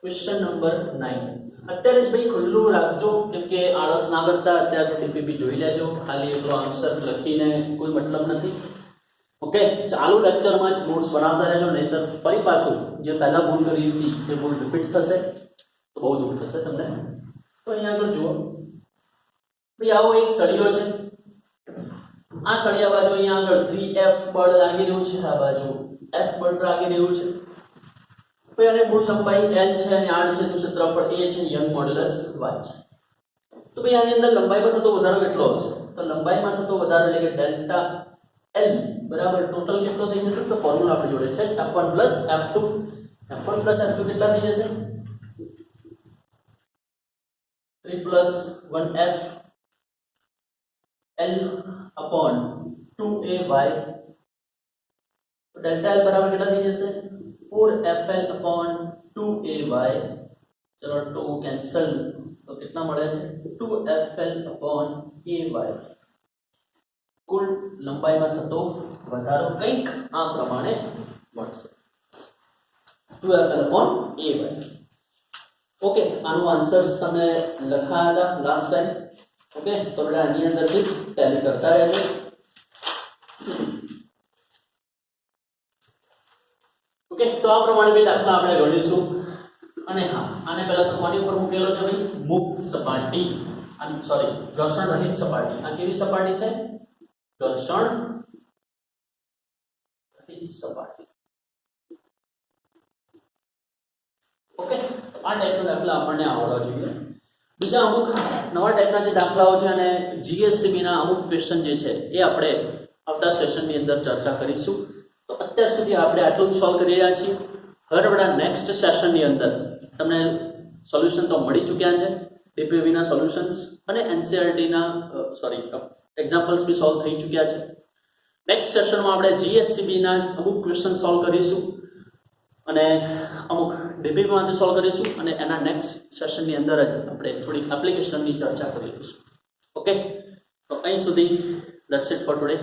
ક્વેશ્ચન નંબર 9 અત્યારે જ ભાઈ ખુલ્લું રાખજો કેમ કે આળસ ના કરતા અત્યારે ડીપીપી જોઈ લેજો ખાલી એટલો આન્સર લખીને કોઈ મતલબ નથી ઓકે ચાલુ લેક્ચરમાં જ નોટ્સ બનાવતા રહેજો નહીંતર ફરી પાછું જે પહેલા ભૂલ કરી હતી તે ભૂલ રિપીટ થશે તો બહુ દુઃખ થશે તમને તો અહીંયા આગળ જુઓ ભાઈ આવો એક સળિયો છે આ સળિયા બાજુ અહીંયા આગળ 3f બળ લાગી રહ્યું છે આ બાજુ f બળ લાગી રહ્યું છે ભાઈ અને મૂળ લંબાઈ l છે અને r છે તો ક્ષેત્રફળ a છે યંગ મોડ્યુલસ y છે તો તો ભાઈ આની અંદર લંબાઈમાં થતો વધારો કેટલો હશે? તો લંબાઈમાં થતો વધારો એટલે કે ડેલ્ટા L બરાબર ટોટલ કેટલો થઈ જશે? તો ફોર્મ્યુલા આપણી જોડે છે F1 F2. F1 F2 કેટલા થઈ જશે? 3 + 1F L upon 2AY. તો ડેલ્ટા L બરાબર કેટલા થઈ જશે? 4FL upon 2AY. ચલો 2 કેન્સલ, તો કેટલા મળે છે? 2FL upon AY. કુલ લંબાઈમાં થતો વધારો કંઈક આ પ્રમાણે મળશે, 2FL upon AY. ઓકે, આનો આન્સર્સ તમે લખાયા હતા લાસ્ટ ટાઈમ. ઓકે, તો આપણે આની અંદરથી ટેલી કરતા રહેજો. ઓકે, તો આ પ્રમાણે બે દાખલા આપણે ગણીશું. અને હા, આને પહેલા તો કોની ઉપર મૂકેલો છે ભાઈ? મુક્ત સપાટી, સોરી ઘર્ષણ રહિત સપાટી. આ કેવી સપાટી છે? ઘર્ષણ રહિત સપાટી. ઓકે, તો આ ટાઈપના દાખલા આપણને આવડવા જોઈએ. બીજા અમુક નવા ટાઈપના જે દાખલાઓ છે અને જીએસસીબી ના અમુક ક્વેશ્ચન જે છે એ આપણે આવતા સેશનની અંદર ચર્ચા કરીશું. તો અત્યાર સુધી આપણે આટલું જ સોલ્વ કરી રહ્યા છીએ. હવે આપણા નેક્સ્ટ સેશનની અંદર તમને સોલ્યુશન તો મળી ચૂક્યા છે, DPV ના સોલ્યુશન્સ અને NCERT ના એક્ઝામ્પલ્સ બી સોલ્વ થઈ ચૂક્યા છે. નેક્સ્ટ સેશનમાં આપણે જીએસસીબી ના અમુક ક્વેશ્ચન સોલ્વ કરીશું અને અમુક DPV માંથી સોલ્વ કરીશું અને એના નેક્સ્ટ સેશનની અંદર જ આપણે થોડી એપ્લિકેશનની ચર્ચા કરીશું. ઓકે, તો અહીં સુધી લેટ્સ ઇટ ફોર ટુડે.